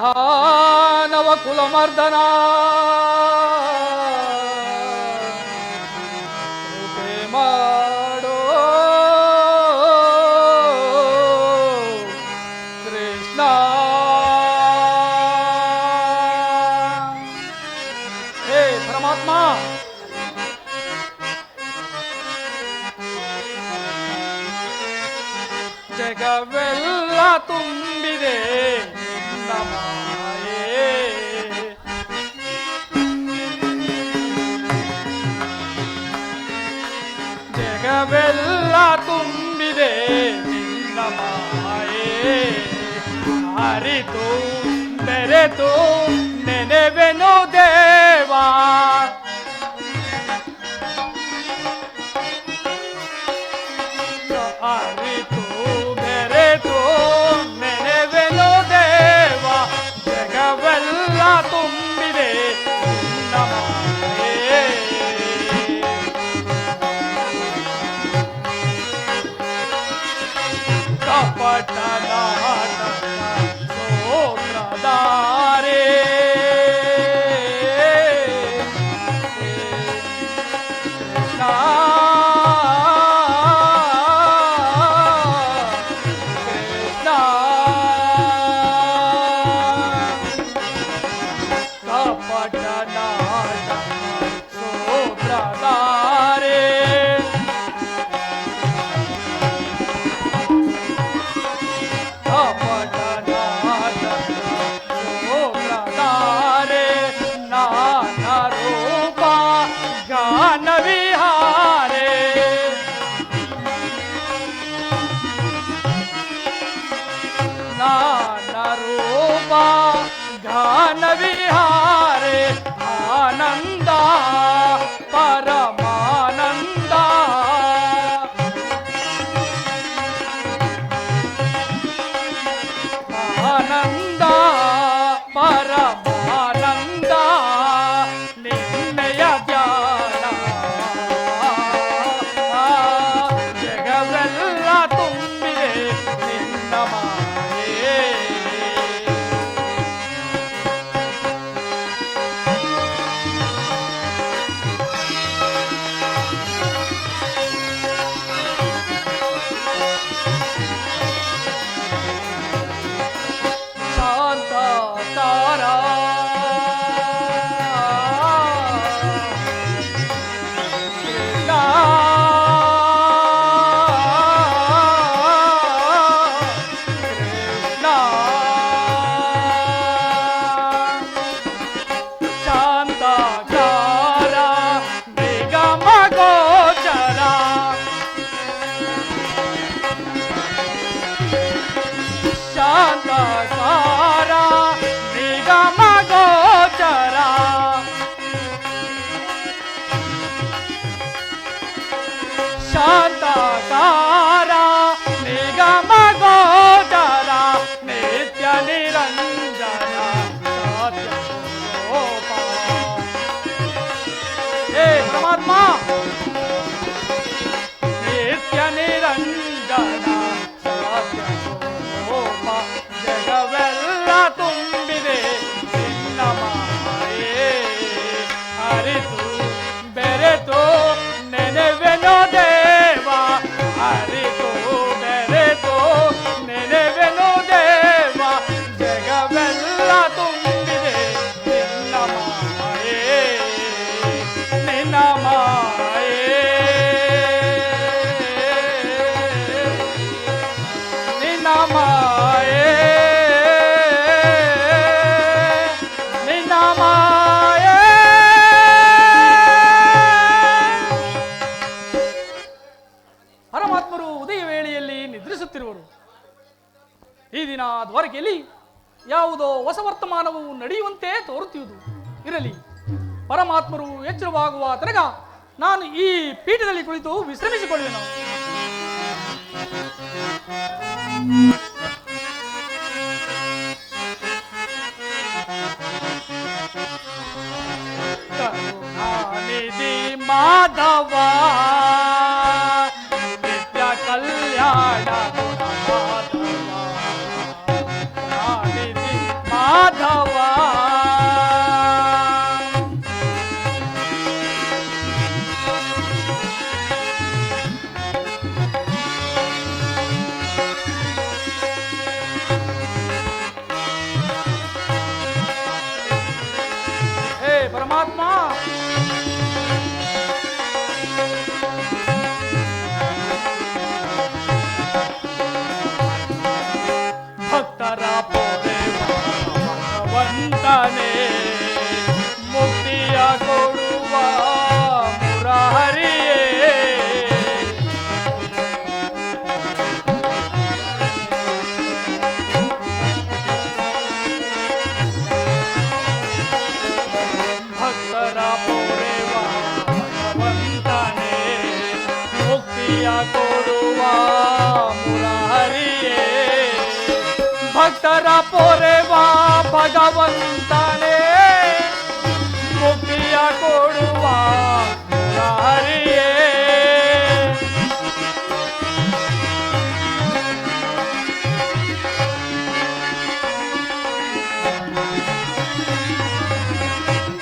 ದಾನವ ಕುಲಮರ್ದನ ಕೃಪೆ ಮಾಡೋ ಕೃಷ್ಣ. ಹೇ ಪರಮಾತ್ಮ, ಜಗವೆಲ್ಲ ತುಂಬಿದೆ ನಿನ್ನ ಮಾಯೆ, ಜಗವೆಲ್ಲ ತುಂಬಿದೆ ನಿನ್ನ ಮಾಯೆ. ಅರಿತು ಬೆರೆತು ನೆನೆವೆನು ದೇವಾ, ಅರಿತು ಬೆರೆತು ನೆನೆವೆನು ದೇವ, ಜಗವೆಲ್ಲ ತುಂಬಿದೆ ನಿನ್ನ ಮಾಯೆ. ಕಪಟ ನಾಟಕ ಸೋತ್ರಧಾರೆ, ಕೃಷ್ಣ ಘಾನ ವಿಹಾರೆ, ಆನಂದ ಪರಮಾನಂದ, ಆನಂದ ಪರಮಾನಂದ, ನಿನ್ನಯ ಧ್ಯಾನ ಜಗವೆಲ್ಲ ತುಂಬಿದೆ ನಿನ್ನ ಮಾಯೆ. ಶಾಂತಕಾರ ನಿಗಮ ಗೋಚರ, ನಿತ್ಯ ನಿರಂಜನ ಸತ್ಯ ಸ್ವರೂಪ. ಹೇ ಪರಮಾತ್ಮ, ನಿತ್ಯ ನಿರಂಜನ ಸತ್ಯ ಸ್ವರೂಪ, ಜಗವೆಲ್ಲ ತುಂಬಿದೆ ನಿನ್ನ ಮಾಯೆ. ಅರಿತು ಬೆರೆತು ನೆನೆವೆನು ದೇವ, ಅರಿತು ಬೆರೆತು ನೆನೆವೆನು ದೇವ, ಜಗವೆಲ್ಲ ತುಂಬಿದೆ ನಿನ್ನ ಮಾಯೆ, ನಿನ್ನ ಮಾಯೆ, ನಿನ್ನ ಮಾಯೆ, ನಿನ್ನ ಮಾಯೆ. ಪರಮಾತ್ಮರು ಉದಯ ವೇಳೆಯಲ್ಲಿ ನಿದ್ರಿಸುತ್ತಿರುವರು. ಈ ದಿನ ದ್ವಾರಕೆಯಲ್ಲಿ ಯಾವುದೋ ಹೊಸ ವರ್ತಮಾನವು ನಡೆಯುವಂತೆ ತೋರುತ್ತಿರುವುದು. ಇರಲಿ, ಪರಮಾತ್ಮರು ಎಚ್ಚರವಾಗುವ ತನಕ ನಾನು ಈ ಪೀಠದಲ್ಲಿ ಕುಳಿತು ವಿಶ್ರಮಿಸಿಕೊಳ್ಳುವೆನು. ಕರುಣಾನಿಧಿ ಮಾಧವ, ನಿತ್ಯ ಕಲ್ಯಾಣ ಗುಣ ಮಾಧವ, ಮಾಧವ ಪರಮಾತ್ಮ. ಭಕ್ತರ ಪೊರೆವ ಭಗವಂತನೇ, ಮುಕ್ತಿಯ ಕೊಡುವ ಮುರಾರಿಯೇ. ಭಕ್ತರ ಪೊರೆವ ಭಗವಂತನೇ, ಮುಕ್ತಿಯ ಕೊಡುವ ಮುರಾರಿಯೇ. ಭಕ್ತರ ಪೊರೆವ ಭಗವಂತನೇ, ಮುಕ್ತಿಯ ಕೊಡುವ ಮುರಾರಿಯೇ.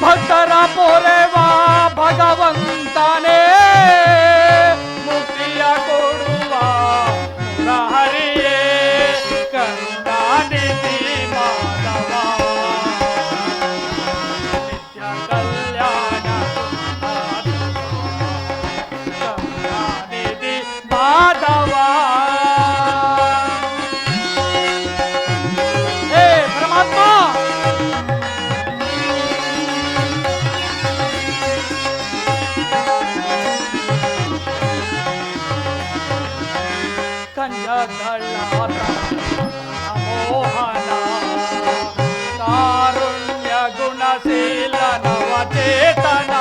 ಭಕ್ತರ ಪೊರೆವ ಭಗವಂತನೇ, ಮುಕ್ತಿಯ ಕೊಡುವ ಮುರಾರಿಯೇ. ಕರುಣಾನಿಧಿ ಮಾಧವ, ನಿತ್ಯ ಕಲ್ಯಾಣ ಕರುಣಾನಿಧಿ ಮಾಧವ. ಹೇ ಪರಮಾತ್ಮ, ಕಂಜದಳ್ಳಾತ ಮೋಹನ, ಕಾರುಣ್ಯ ಗುಣಶೀಲ ನವಚೇತನ.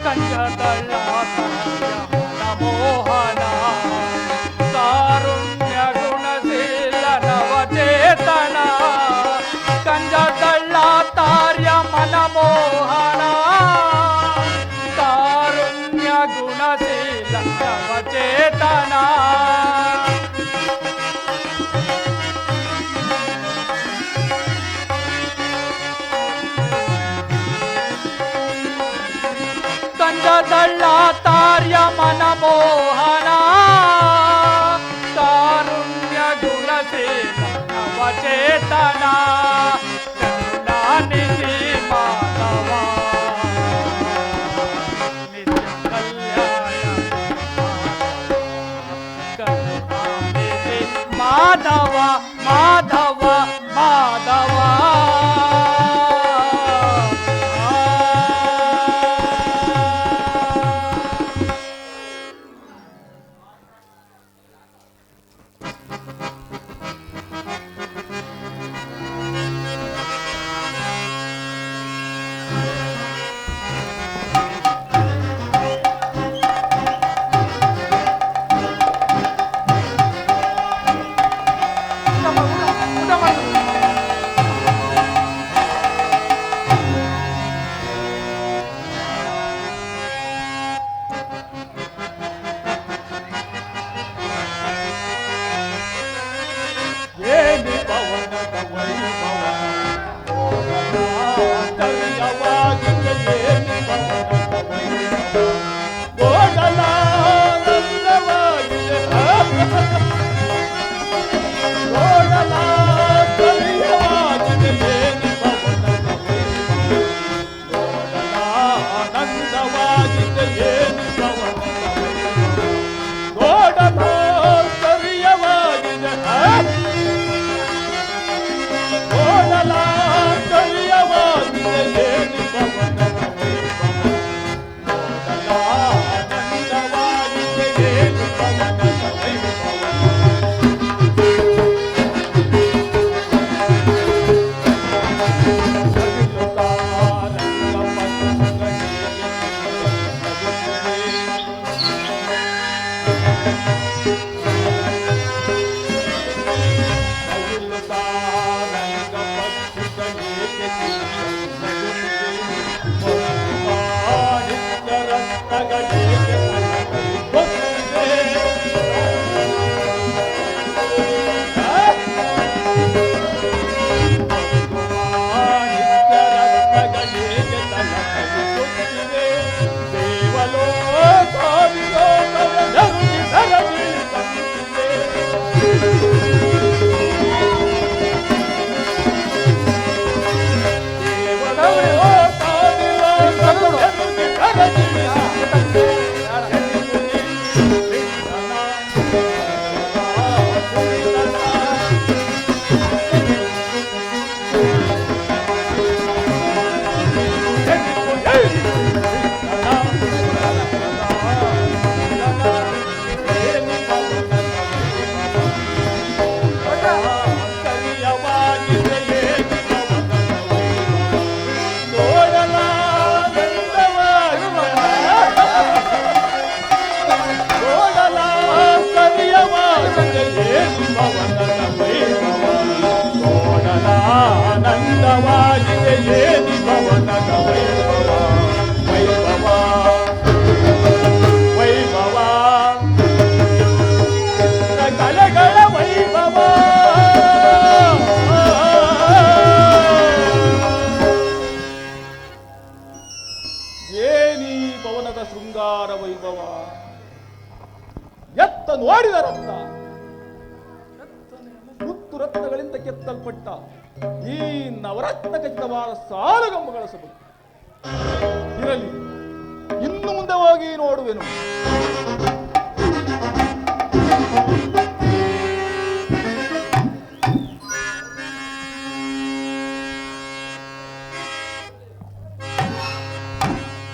ಕಂಜದಳ್ಳಾತ ಮೋಹನ, ಕಾರುಣ್ಯ ಗುಣಶೀಲ ನವಚೇತನ. ಕಂಜದಳ್ಳ ತಾರ್ಯ ಮನಮೋಹನ, ಕಾರುಣ್ಯ ಗುಣಶೀಲ ನವಚೇತನ. ಕಂಜದಳ್ಳ ತಾರ್ಯ ಮನಮೋಹನ, ಕಾರುಣ್ಯ ಗುಣಶೀಲ ನವಚೇತನ. ಕರುಣಾನಿಧಿ ಮಾಧವ, ನಿತ್ಯ ಕಲ್ಯಾಣ ಕರುಣಾನಿಧಿ ಮಾಧವ ಮಾಧವ ಮಾಧವ. ದೇವಲೋ ಭವನದ ವೈಭವ ನೋಡಲ ಆನಂದವಾಗಿದೆ ಏನಿ ಭವನದ ವೈಭವ ವೈಭವ ವೈಭವ ಕಲೆಗಳ ವೈಭವ ಏನಿ ಭವನದ ಶೃಂಗಾರ ವೈಭವ ಎತ್ತ ನೋಡಿದ ರತ್ನ ಮುತ್ತು ರತ್ನಗಳಿಂದ ಕೆತ್ತಲ್ಪಟ್ಟ ಈ ನವರತ್ನ ಖಚಿತವಾದ ಸಾಲುಗಂಬಗಳ ಸಭೆ ಇರಲಿ, ಇನ್ನು ಮುಂದೆ ಹೋಗಿ ನೋಡುವೆನು.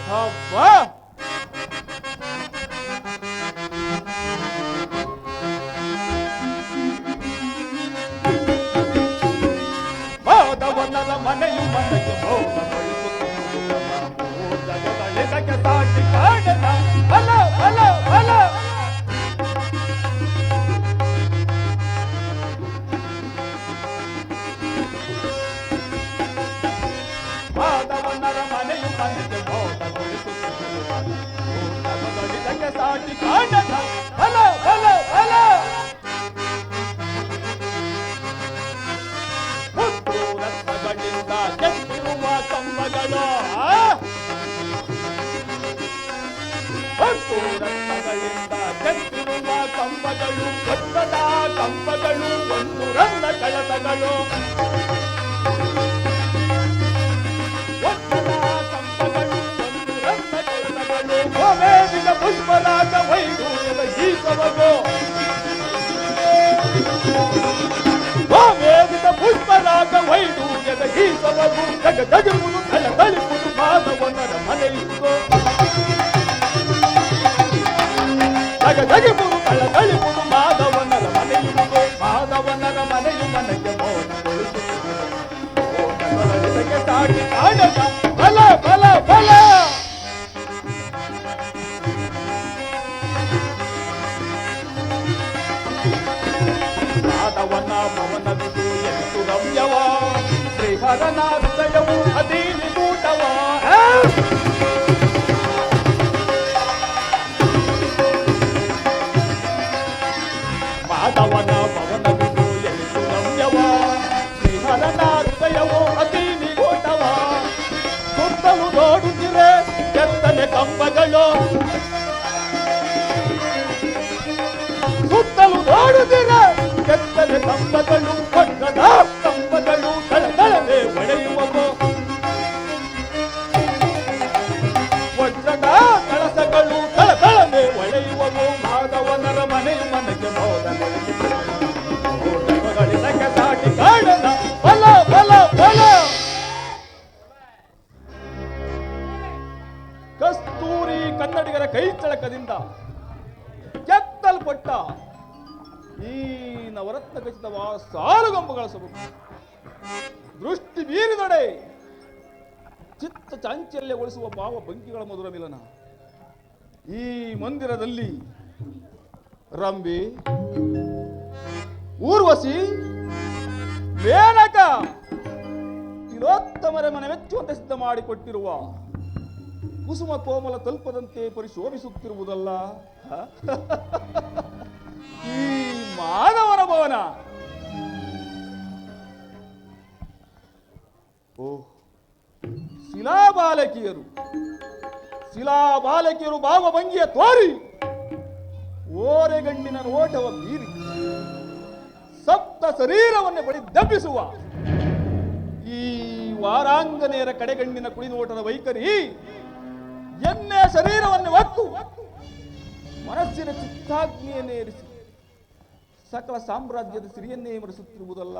ಹಬ್ಬ ಮಾಧವನದ ಮನೆಯು ಮನೆಗೆ ಜಗದಳಿದಕ್ಕೆ ಸಾಟಿ ಕಾಣದ ಬಲ ಬಲ ಬಲ ಮಾಧವನರ ಮನೆಯು ಮನೆಗೆ ಜಗದಳಿದಕ್ಕೆ ಸಾಟಿ ಕಾಣದ ಬಲ ಬಲ ಬಲ ರತ್ನಗಳಿಂದ ಕೆತ್ತಿರುವ ಕಂಬಗಳು ರತ್ನಗಳಿಂದ ಕೆತ್ತಿರುವ ಕಂಬಗಳು ಭತ್ತದ ಕಂಬಗಳು ಒಂದು ರನ್ನ ಕಳಸಗಳು ಭತ್ತದ ಕಂಬಗಳು ಒಂದು ರನ್ನ ಕಳಸಗಳು ಗೋಮೇದಿನ ಪುಷ್ಪರಾಗ ವೈಢೂರ್ಯದ ಗೀತವನು ಗೋಮೇದಿನ ಪುಷ್ಪರಾಗ ವೈಢೂರ್ಯದ ಗೀತವನು ಜಗ ಜಗಮುನು ತಳ ತಳಿಪುದು ಮಾಧವನರ ಮನೆಯಿತ್ತು ಜಗ ಜಗಮುನು ತಳ ತಳಿಪುದು ಮಾಧವನರ ಮನೆಯಿತ್ತು ಮಾಧವನರ ಮನೆಯು ಮನೆಗೆ ಮೌನಗೊಳಿಸುತ್ತದೆ ಸಾಟಿ ಕಾಣದ ಬಲ ಬಲ ಬಲ ಮಾಧವನ ಭವನವಿದು ಎಷ್ಟು ರಮ್ಯವ ಶ್ರೀಹರನ ಹೃದಯವು ಅಧೀನಿ ಕೂಟವ ಮಾಧವನ ಭವನವಿದು ಎಷ್ಟು ರಮ್ಯವ ಶ್ರೀಹರನ ಹೃದಯವು ಅಧೀನಿ ಕೂಟವ ಸುತ್ತಲೂ ನೋಡುತ್ತಿರೆ ಕೆತ್ತನೆ ಕಂಬಗಳು ಸುತ್ತಲೂ ನೋಡುತ್ತಿರೆ ಕೆತ್ತನೆ ಕಂಬಗಳು ಪಟ್ಟದ ಕಂಬಗಳು ತಳತಳನೆ ಒಡೆಯುವವು ವಜ್ರದ ಕಳಸಗಳು ತಳತಳನೆ ಒಡೆಯುವವು ಮಾಧವನರ ಮನೆಯು ಮನೆಗೆ ಮೋದಗಳಿದಕ್ಕೆ ಸಾಟಿ ಕಾಣದ ಬಲ ಬಲ ಬಲ ಕಸ್ತೂರಿ ಕನ್ನಡಿಗರ ಕೈಚಳಕದಿಂದ ಕೆತ್ತಲ್ಪಟ್ಟ ಈ ನವರತ್ನ ಖಚಿತವಾದ ಸಾಲುಗಂಬಗಳ ಸೊಬಗು ದೃಷ್ಟಿ ಬೀರಿದೊಡೆ ಚಿತ್ತ ಚಾಂಚಲ್ಯಗೊಳಿಸುವ ಭಾವ ಭಂಗಿಗಳ ಮಧುರ ಮಿಲನ. ಈ ಮಂದಿರದಲ್ಲಿ ರಂಬೆ, ಊರ್ವಶಿ, ಮೇನಕ, ತಿಲೋತ್ತಮರ ಮನವೆಚ್ಚುವಂತೆ ಸಿದ್ಧ ಮಾಡಿಕೊಟ್ಟಿರುವ ಕುಸುಮ ಕೋಮಲ ತಲ್ಪದಂತೆ ಪರಿಶೋಭಿಸುತ್ತಿರುವುದಲ್ಲ ಈ ಮಾನವನ ಭವನ. ಓ ಶಿಲಾಬಾಲಕಿಯರು ಭಾವಭಂಗಿಯ ತೋರಿ ಓರೆಗಣ್ಣಿನ ನೋಟವ ಬೀರಿ ಸಪ್ತ ಶರೀರವನ್ನೇ ಬಳಿ ದಬ್ಬಿಸುವ ಈ ವಾರಾಂಗನೆಯರ ಕಡೆಗಣ್ಣಿನ ಕುಡಿನೋಟದ ವೈಖರಿ ಎನ್ನೆ ಶರೀರವನ್ನು ಒತ್ತು ಮನಸ್ಸಿನ ಚಿತ್ತಾಗ್ನಿಯನ್ನೇರಿಸಿ ಸಕಲ ಸಾಮ್ರಾಜ್ಯದ ಸಿರಿಯನ್ನೇ ಮರೆಸುತ್ತಿರುವುದಲ್ಲ.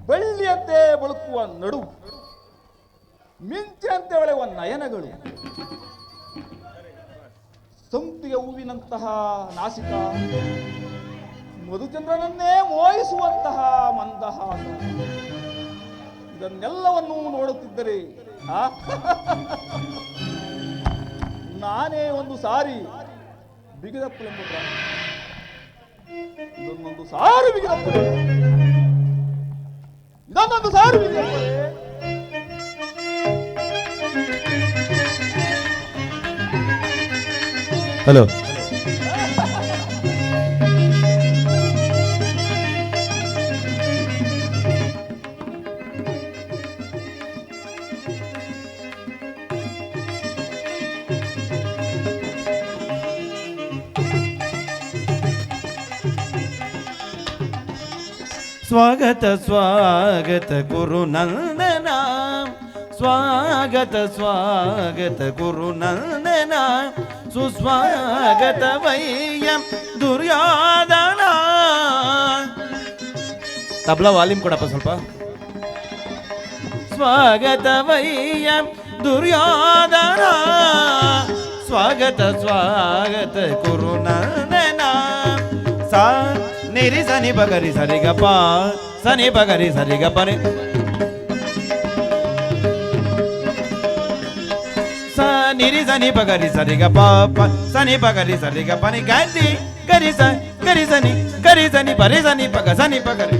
ಬೆಳ್ಳಿಯಂತೆ ಬಳುಕುವ ನಡು, ಮಿಂಚಿನಂತೆ ಹೊಳೆಯುವ ನಯನಗಳು, ಸಂಪಿಗೆ ಹೂವಿನಂತಹ ನಾಸಿಕ, ಮಧುಚಂದ್ರನನ್ನೇ ಮೋಹಿಸುವಂತಹ ಮಂದಹಾಸ, ಇದನ್ನೆಲ್ಲವನ್ನೂ ನೋಡುತ್ತಿದ್ದರೆ ನಾನೇ ಒಂದು ಸಾರಿ ಬಿಗಿದಪ್ಪಲೆ ಪುತ್ರ, ಇದೊಂದೊಂದು ಸಾರು ಬಿಗಿದಪ್ಪಲೆ, ಇದೊಂದೊಂದು ಸಾರು ಬಿಗಿದಪ್ಪಲೆ. ಹಲೋ, ಸ್ವಾಗತ ಸ್ವಾಗತ ಗುರುನಂದನ, ಸ್ವಾಗತ ಸ್ವಾಗತ ಗುರುನಂದನ, ಸುಸ್ವಾಗತ ವಯ್ಯ ದುರ್ಯೋಧನ. ತಬ್ಲಾ ವಾಲ್ಯೂಮ್ ಕೊಡಪ್ಪ ಸ್ವಲ್ಪ. ಸ್ವಾಗತ ವಯ್ಯ ದುರ್ಯೋಧನ, ಸ್ವಾಗತ ಸ್ವಾಗತ ಗುರುನಂದನ. ಸಾ ನಿರಿ ಸನಿ ಬಗರಿ ಸರಿಗಪ್ಪ, ಸನಿ ಬಗರಿ ಸರಿಗಪ್ಪನೆ, ಸ ನಿರಿ ಸನಿ ಬಗರಿ ಸರಿಗಪ್ಪ, ಸನಿ ಬಗರಿ ಸರಿಗಪ್ಪನೆ. ಗಾಂಧಿ ಗರಿ ಸ ಗರಿ ಸನಿ ಗರಿ ಸನಿ ಬರಿ ಸನಿ ಪಗ ಸನಿ ಪಗರಿ.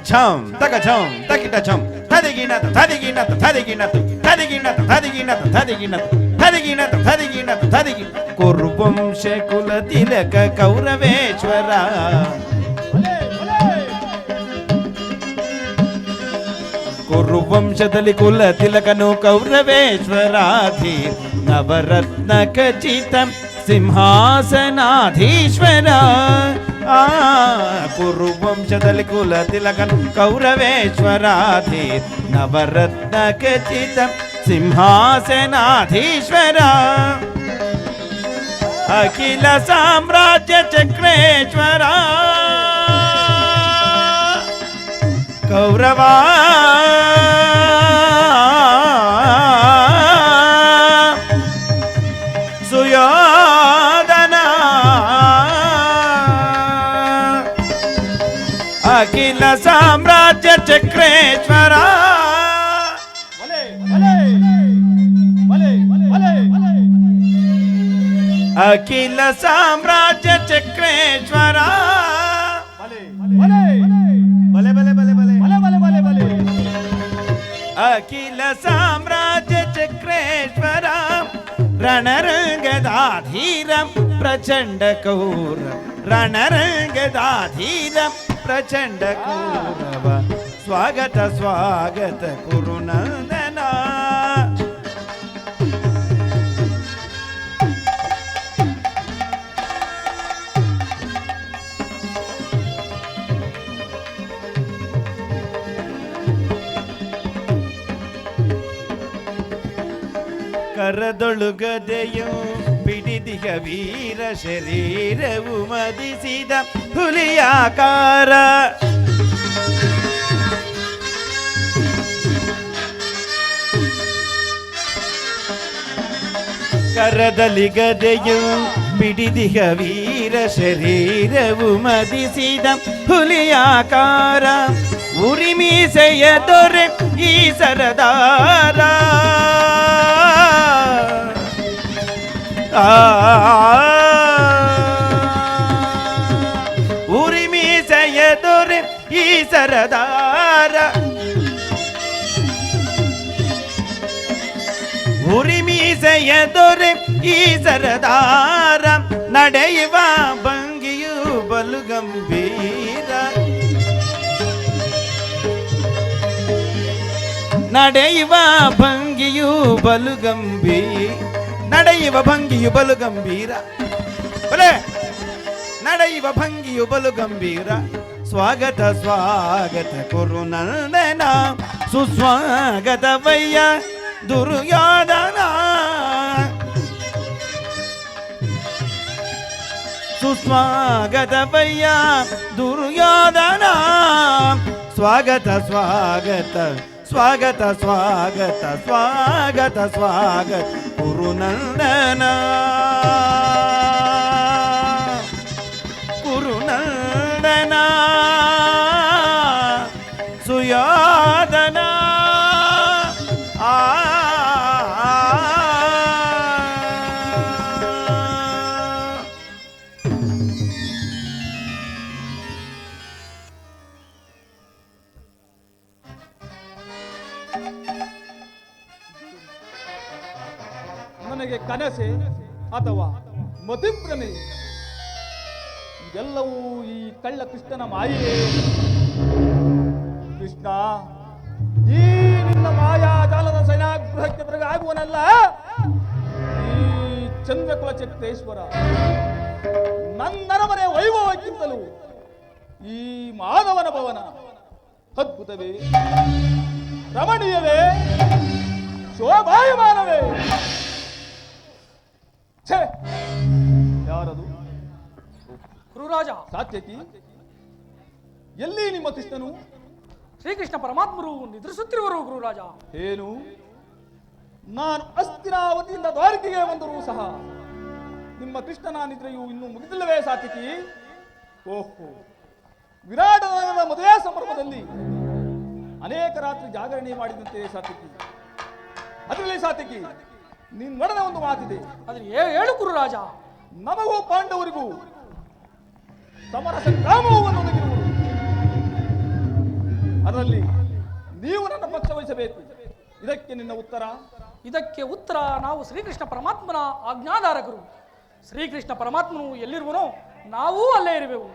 ಝಂ ತಕ ಝಂ ತಕಿಟ ಝಂ ಥದಿಗಿನತ ಥದಿಗಿನತ ಥದಿಗಿನತ ಥದಿಗಿನತ ಥದಿಗಿನತ ಥದಿಗಿನತ ಥದಿಗಿನತ ಥದಿಗಿನತ ಥದಿಗಿ. ಕುರುವಂಶ ಕುಲ ತಿಲಕ ಕೌರವೇಶ್ವರ, ಕುರುವಂಶದಲ್ಲಿ ಕುಲ ತಿಲಕನು ಕೌರವೇಶ್ವರಾಧಿ, ನವರತ್ನ ಖಚಿತ ಸಿಂಹಾಸನಾಧೀಶ್ವರ. ಕುರುವಂಶದಲ್ಲಿ ಕುಲ ತಿಲಕನು ಕೌರವೇಶ್ವರಾಧಿ, ನವರತ್ನ ಖಚಿತ ಸಿಂಹಾಸನಾಧೀಶ್ವರ. ಅಖಿಲ ಸಾಮ್ರಾಜ್ಯ ಚಕ್ರೇಶ್ವರ, ಕೌರವ ಸುಯೋಧನ, ಅಖಿಲ ಸಾಮ್ರಾಜ್ಯ ಚಕ್ರೇಶ್ವರ. ಅಖಿಲ ಸಾಮ್ರಾಜ್ಯ ಚಕ್ರೇಶ್ವರ. ಬಲೆ ಬಲೆ ಬಲೆ ಬಲೆ ಬಲೆ ಬಲೆ. ಅಖಿಲ ಸಾಮ್ರಾಜ್ಯ ಚಕ್ರೇಶ್ವರ, ರಣರಂಗದಾಧೀರ ಪ್ರಚಂಡ ಕೌರ, ರಣರಂಗದಾಧೀರ ಪ್ರಚಂಡ ಕೌರವ. ಸ್ವಾಗತ ಸ್ವಾಗತ ಗುರುನಂದನ. ಕರದೊಳುಗದೆಯು ಪಿಡಿದಿಗ ವೀರ ಶರೀರವು ಮದಿಸಿದ ಹುಲಿಯಾಕಾರ. ಕರದಲ್ಲಿ ಗದೆಯು ಪಿಡಿದಿಗ ವೀರ ಶರೀರವು ಮದಿಸಿದ ಹುಲಿಯಾಕಾರ. ಉರಿಮೀಸೆಯ ದೊರೆ ಈ ಸರದಾರ, ಉರಿಮೀಸೆಯ ದೊರೆ ಈ ಸರದಾರ. ಉರಿಮೀಸೆಯ ದೊರೆ ಈ ಸರದಾರ, ನಡೆಯುವ ಭಂಗಿಯು ಬಲು ಗಂಭೀರ. ನಡೆಯುವ ಭಂಗಿಯು ಬಲು ಗಂಭೀರ, ನಡೆಯುವ ಭಂಗಿಯು ಬಲು ಗಂಭೀರ. ಬಲೆ ನಡೆಯುವ ಭಂಗಿಯು ಬಲು ಗಂಭೀರ. ಸ್ವಾಗತ ಸ್ವಾಗತ ಗುರುನಂದನ, ಸುಸ್ವಾಗತ ವಯ್ಯ ದುರ್ಯೋಧನ. ಸುಸ್ವಾಗತ ವಯ್ಯ ದುರ್ಯೋಧನ. ಸ್ವಾಗತ ಸ್ವಾಗತ ಸ್ವಾಗತ ಸ್ವಾಗತ ಸ್ವಾಗತ ಸ್ವಾಗತ ಗುರುನಂದನ. ಗುರುನಂದನ ಸುಯೋಧನ. ಆ ನನಗೆ ಕನಸೆ ಅಥವಾ ಮತಿಭ್ರಮೆ? ಇದೆಲ್ಲವೂ ಈ ಕಳ್ಳ ಕೃಷ್ಣನ ಮಾಯೆ. ಕೃಷ್ಣ, ಈ ನಿನ್ನ ಮಾಯಾಜಾಲದ ಸೈನಾಗೃಹಕ್ಕೆ ಬೆರಗಾಗುವನಲ್ಲ ಈ ಚಂದ್ರಕುಲ ಚಕ್ರೇಶ್ವರ. ನನ್ನರಮನೆ ವೈಭವಕ್ಕಿಂತಲೂ ಈ ಮಾಧವನ ಭವನ ಅದ್ಭುತವೇ, ರಮಣೀಯವೇ, ಶೋಭಾಯಮಾನವೇ. ಛೇ, ಯಾರದು? ಗುರುರಾಜ, ಸಾತ್ಯಕಿ, ಎಲ್ಲಿ ನಿಮ್ಮ ಕೃಷ್ಣನು? ಶ್ರೀಕೃಷ್ಣ ಪರಮಾತ್ಮರು ನಿದ್ರಿಸುತ್ತಿರುವರು ಗುರುರಾಜ. ಏನು? ನಾನು ಅಸ್ತಿನಾವತಿಯಿಂದ ದ್ವಾರಕೆಗೆ ಬಂದರೂ ಸಹ ನಿಮ್ಮ ಕೃಷ್ಣನ ನಿದ್ರೆಯು ಇನ್ನೂ ಮುಗಿದಿಲ್ಲವೇ ಸಾತ್ಯಕಿ? ಓಹೋ, ವಿರಾಟ ನಗರದ ಮದುವೆ ಸಂಭ್ರಮದಲ್ಲಿ ಅನೇಕ ರಾತ್ರಿ ಜಾಗರಣೆ ಮಾಡಿದಂತೆ ಸಾತ್ಯಕಿ. ಅದರಲ್ಲಿ ಸಾತ್ಯಕಿ, ನೀನು ನಡೆದ ಒಂದು ಮಾತಿದೆ. ಅದ್ರ ಹೇಳು ಗುರುರಾಜ. ನಮಗೂ ಪಾಂಡವರಿಗೂ ಸಮರ ಸಂಗ್ರಾಮವು ಒದಗಿರುವುದು. ಅದರಲ್ಲಿ ನೀವು ನನ್ನ ಪಕ್ಷ ವಹಿಸಬೇಕು. ಇದಕ್ಕೆ ನಿನ್ನ ಉತ್ತರ? ಇದಕ್ಕೆ ಉತ್ತರ ನಾವು ಶ್ರೀಕೃಷ್ಣ ಪರಮಾತ್ಮನ ಆಜ್ಞಾಧಾರಕರು. ಶ್ರೀಕೃಷ್ಣ ಪರಮಾತ್ಮನು ಎಲ್ಲಿರುವನೋ ನಾವೂ ಅಲ್ಲೇ ಇರುವೆವು.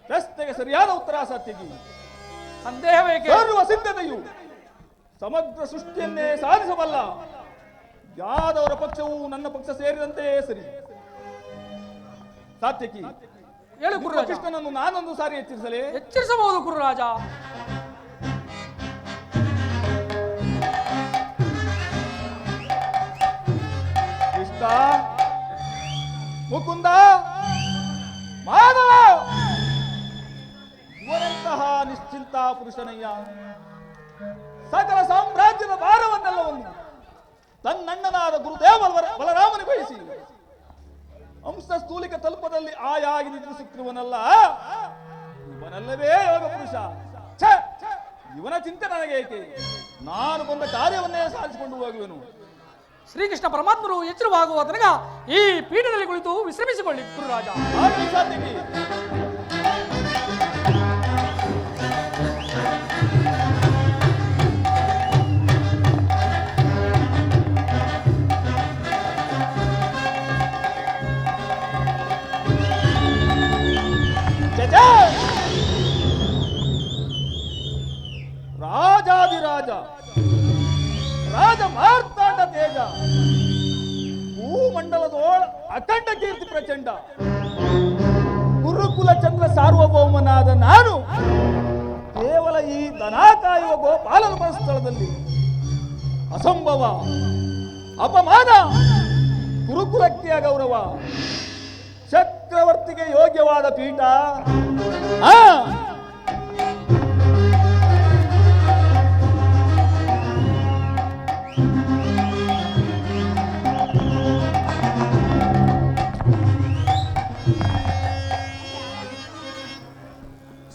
ಪ್ರಶ್ನೆಗೆ ಸರಿಯಾದ ಉತ್ತರ ಸಾತ್ಯಕಿ. ಸಂದೇಹವೇಕೆ? ಸರ್ವ ಸಿದ್ಧತೆಯು ಸಮಗ್ರ ಸೃಷ್ಟಿಯನ್ನೇ ಸಾಧಿಸಬಲ್ಲ ಯಾದವರ ಪಕ್ಷವು ನನ್ನ ಪಕ್ಷ ಸೇರಿದಂತೆ ಸರಿ. ಸಾತ್ಯಕಿ, ಹೇಳು ಗುರುರಾಜ. ಕೃಷ್ಣನನ್ನು ನಾನೊಂದು ಸಾರಿ ಎಚ್ಚರಿಸಲೇ? ಎಚ್ಚರಿಸಬಹುದು ಗುರುರಾಜ. ಕೃಷ್ಣ, ಮುಕುಂದ, ಮಾಧವ, ಇವರಂತಹ ನಿಶ್ಚಿಂತ ಪುರುಷನಯ್ಯ ಸಕಲ ಸಾಮ್ರಾಜ್ಯದ ಭಾರವನ್ನೆಲ್ಲವನ್ನು ತನ್ನಣ್ಣನಾದ ಗುರುದೇವ ಬಲರಾಮನಿಗೆ ವಹಿಸಿ ಅಂಶ ಸ್ಥೂಲಿಕ ತಲುಪದಲ್ಲಿ ಆಯಾಗಿ ನಿದ್ರಿಸುತ್ತಿರುವನಲ್ಲ ಇವನಲ್ಲವೇ ಯೋಗ ಪುರುಷ. ಛೆ, ಇವನ ಚಿಂತೆ ನನಗೆ ಏಕೆ? ನಾನು ಬಂದ ಕಾರ್ಯವನ್ನೇ ಸಾಧಿಸಿಕೊಂಡು ಹೋಗುವೆನು. ಶ್ರೀಕೃಷ್ಣ ಪರಮಾತ್ಮರು ಎಚ್ಚರವಾಗುವ ತನಕ ಈ ಪೀಠದಲ್ಲಿ ಕುಳಿತು ವಿಶ್ರಮಿಸಿಕೊಳ್ಳಿ ಗುರುರಾಜ. ಆಗಲಿ ಸಾತ್ಯಕಿ. ರಾಜಾದಿರಾಜ, ರಾಜ ಮಾರ್ತಾಂಡ ತೇಜ, ಭೂಮಂಡಲದೋಳ ಅಖಂಡ ಕೀರ್ತಿ ಪ್ರಚಂಡ, ಗುರುಕುಲ ಚಂದ್ರ ಸಾರ್ವಭೌಮನಾದ ನಾನು ಕೇವಲ ಈ ದನ ಕಾಯುವ ಗೋಪಾಲನ ಸ್ಥಳದಲ್ಲಿ ಅಸಂಭವ, ಅಪಮಾನ, ಗುರುಕುಲಕ್ಕೆ ಅಗೌರವ, ಚಕ್ರವರ್ತಿಗೆ ಯೋಗ್ಯವಾದ ಪೀಠ.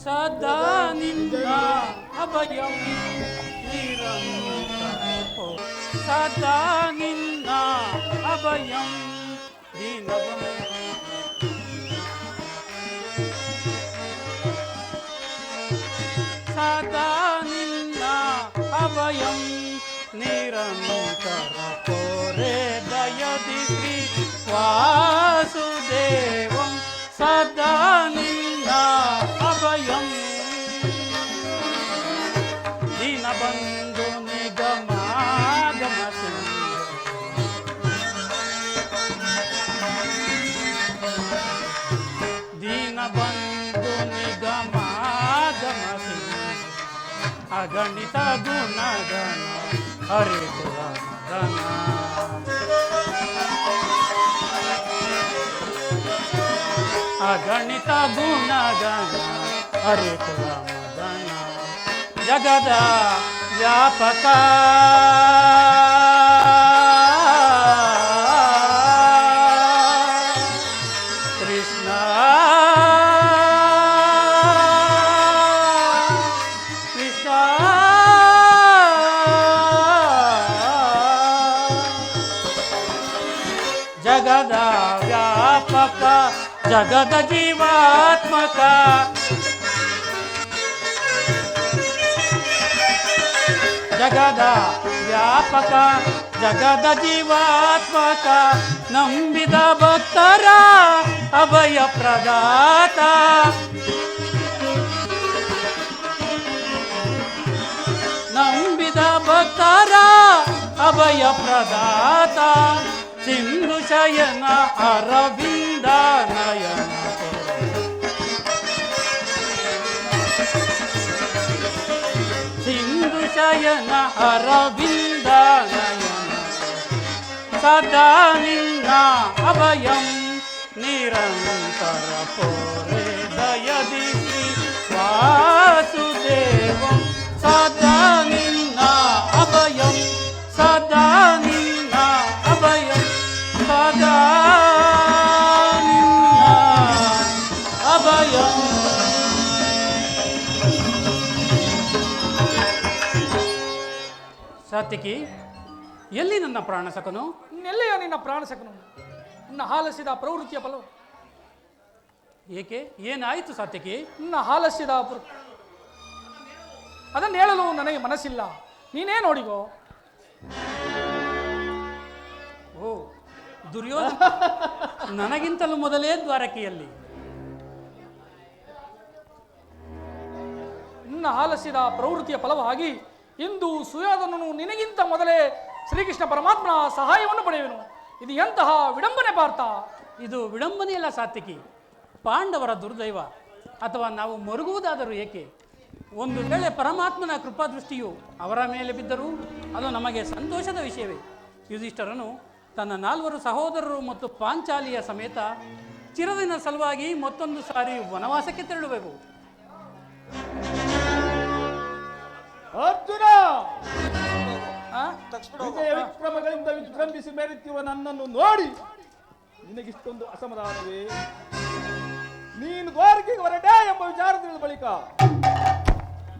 ಸದಾ ನಿನ್ನ ಅಭಯಂ ನಿರಂತರಪೋ, ಸದಾ ನಿನ್ನ ಅಭಯಂ ದೀನವಂ, ಸದಾ ನಿನ್ನ ಅಭಯಂ ನಿರಂತರ ಕೋರೆ ದಯದಿ ಶ್ರೀ ವಾಸುದೇವಂ, ಸದಾ ನಿನ್ನ ಅಭಯಂ ದೀನಬಂಧು ನಿಗಮಾಗಮ ದೀನಬಂಧು ನಿಗಮಾಗಮ ಅಗಣಿತ ಗುಣಗಣ ಹರೇ ಗುಣಗಣ, ಅಗಣಿತ ಗುಣಗಣ ಹರೇ ಗುಣಗಣ, ಜಗದ ವ್ಯಾಪಕ ಕೃಷ್ಣ, ಕೃಷ್ಣ ಜಗದ ವ್ಯಾಪಕ, ಜಗದ ಜೀವಾತ್ಮಕ, ಜಗದ ವ್ಯಾಪಕ, ಜಗದ ಜೀವಾತ್ಮಕ ನಂಬಿದ ಭಕ್ತರ ಅಭಯ ಪ್ರದಾತ. ನಂಬಿದ ಭಕ್ತರ ಅಭಯ ಪ್ರದಾತ. ಸಿಂಧು ಶಯನ ಅರವಿಂದ ನಯನ. ಸಿಂಧು ಶಯನ ಅರವಿಂದ ನಯನ. ಸದಾ ನಿನ್ನ ಅಭಯಂ ನಿರಂತರ ಪೋರೆ ದಯದಿ ಶ್ರೀ ವಾಸುದೇವಂ. ಸದಾ ನಿನ್ನ ಅಭಯಂ ಸದಾ ನಿನ್ನ ಅಭಯಂ ಸದಾ ನಿನ್ನ ಅಭಯಂ. ಸಾತ್ವಿಕಿ, ಎಲ್ಲಿ ನನ್ನ ಪ್ರಾಣ ಸಖನು? ಇನ್ನೆಲ್ಲೆಯೋ ನಿನ್ನ ಪ್ರಾಣ ಸಖನು? ನಿನ್ನ ಹಾಲಸಿದ ಪ್ರವೃತ್ತಿಯ ಫಲವು. ಏಕೆ, ಏನಾಯಿತು ಸಾತ್ವಿಕಿ? ನಿನ್ನ ಹಾಲಸ್ಯದ ಅದನ್ನು ಹೇಳಲು ನನಗೆ ಮನಸ್ಸಿಲ್ಲ, ನೀನೇ ನೋಡಿಗೋ. ಓ ದುರ್ಯೋಧನ ನನಗಿಂತಲೂ ಮೊದಲೇ ದ್ವಾರಕೆಯಲ್ಲಿ. ನಿನ್ನ ಹಾಲಸ್ಯದ ಪ್ರವೃತ್ತಿಯ ಫಲವಾಗಿ ಇಂದು ಸುಯೋಧನನು ನಿನಗಿಂತ ಮೊದಲೇ ಶ್ರೀಕೃಷ್ಣ ಪರಮಾತ್ಮನ ಸಹಾಯವನ್ನು ಪಡೆಯುವನು. ಇದು ಎಂತಹ ವಿಡಂಬನೆ ಪಾರ್ಥ? ಇದು ವಿಡಂಬನೆಯಲ್ಲ ಸಾತ್ವಿಕಿ, ಪಾಂಡವರ ದುರ್ದೈವ. ಅಥವಾ ನಾವು ಮರುಗುವುದಾದರೂ ಏಕೆ? ಒಂದು ವೇಳೆ ಪರಮಾತ್ಮನ ಕೃಪಾದೃಷ್ಟಿಯು ಅವರ ಮೇಲೆ ಬಿದ್ದರೂ ಅದು ನಮಗೆ ಸಂತೋಷದ ವಿಷಯವೇ. ಯುಧಿಷ್ಠರನು ತನ್ನ 4 ಸಹೋದರರು ಮತ್ತು ಪಾಂಚಾಲಿಯ ಸಮೇತ ಚಿರದಿನ ಸಲುವಾಗಿ ಮತ್ತೊಂದು ಸಾರಿ ವನವಾಸಕ್ಕೆ ತೆರಳಬೇಕು. ಅರ್ಜುನ, ಆ? ವಿಜಯ ವಿಕ್ರಮಗಳಿಂದ ವಿಜೃಂಭಿಸಿ ಮೆರೆಯುತ್ತಿರುವ ನನ್ನನ್ನು ನೋಡಿ ನಿನಗಿಷ್ಟೊಂದು ಅಸಮಾಧಾನವೇ? ನೀನು ದ್ವಾರಕೆಗೆ ಹೊರಟೆ ಎಂಬ ವಿಚಾರ ತಿಳಿದ ಬಳಿಕ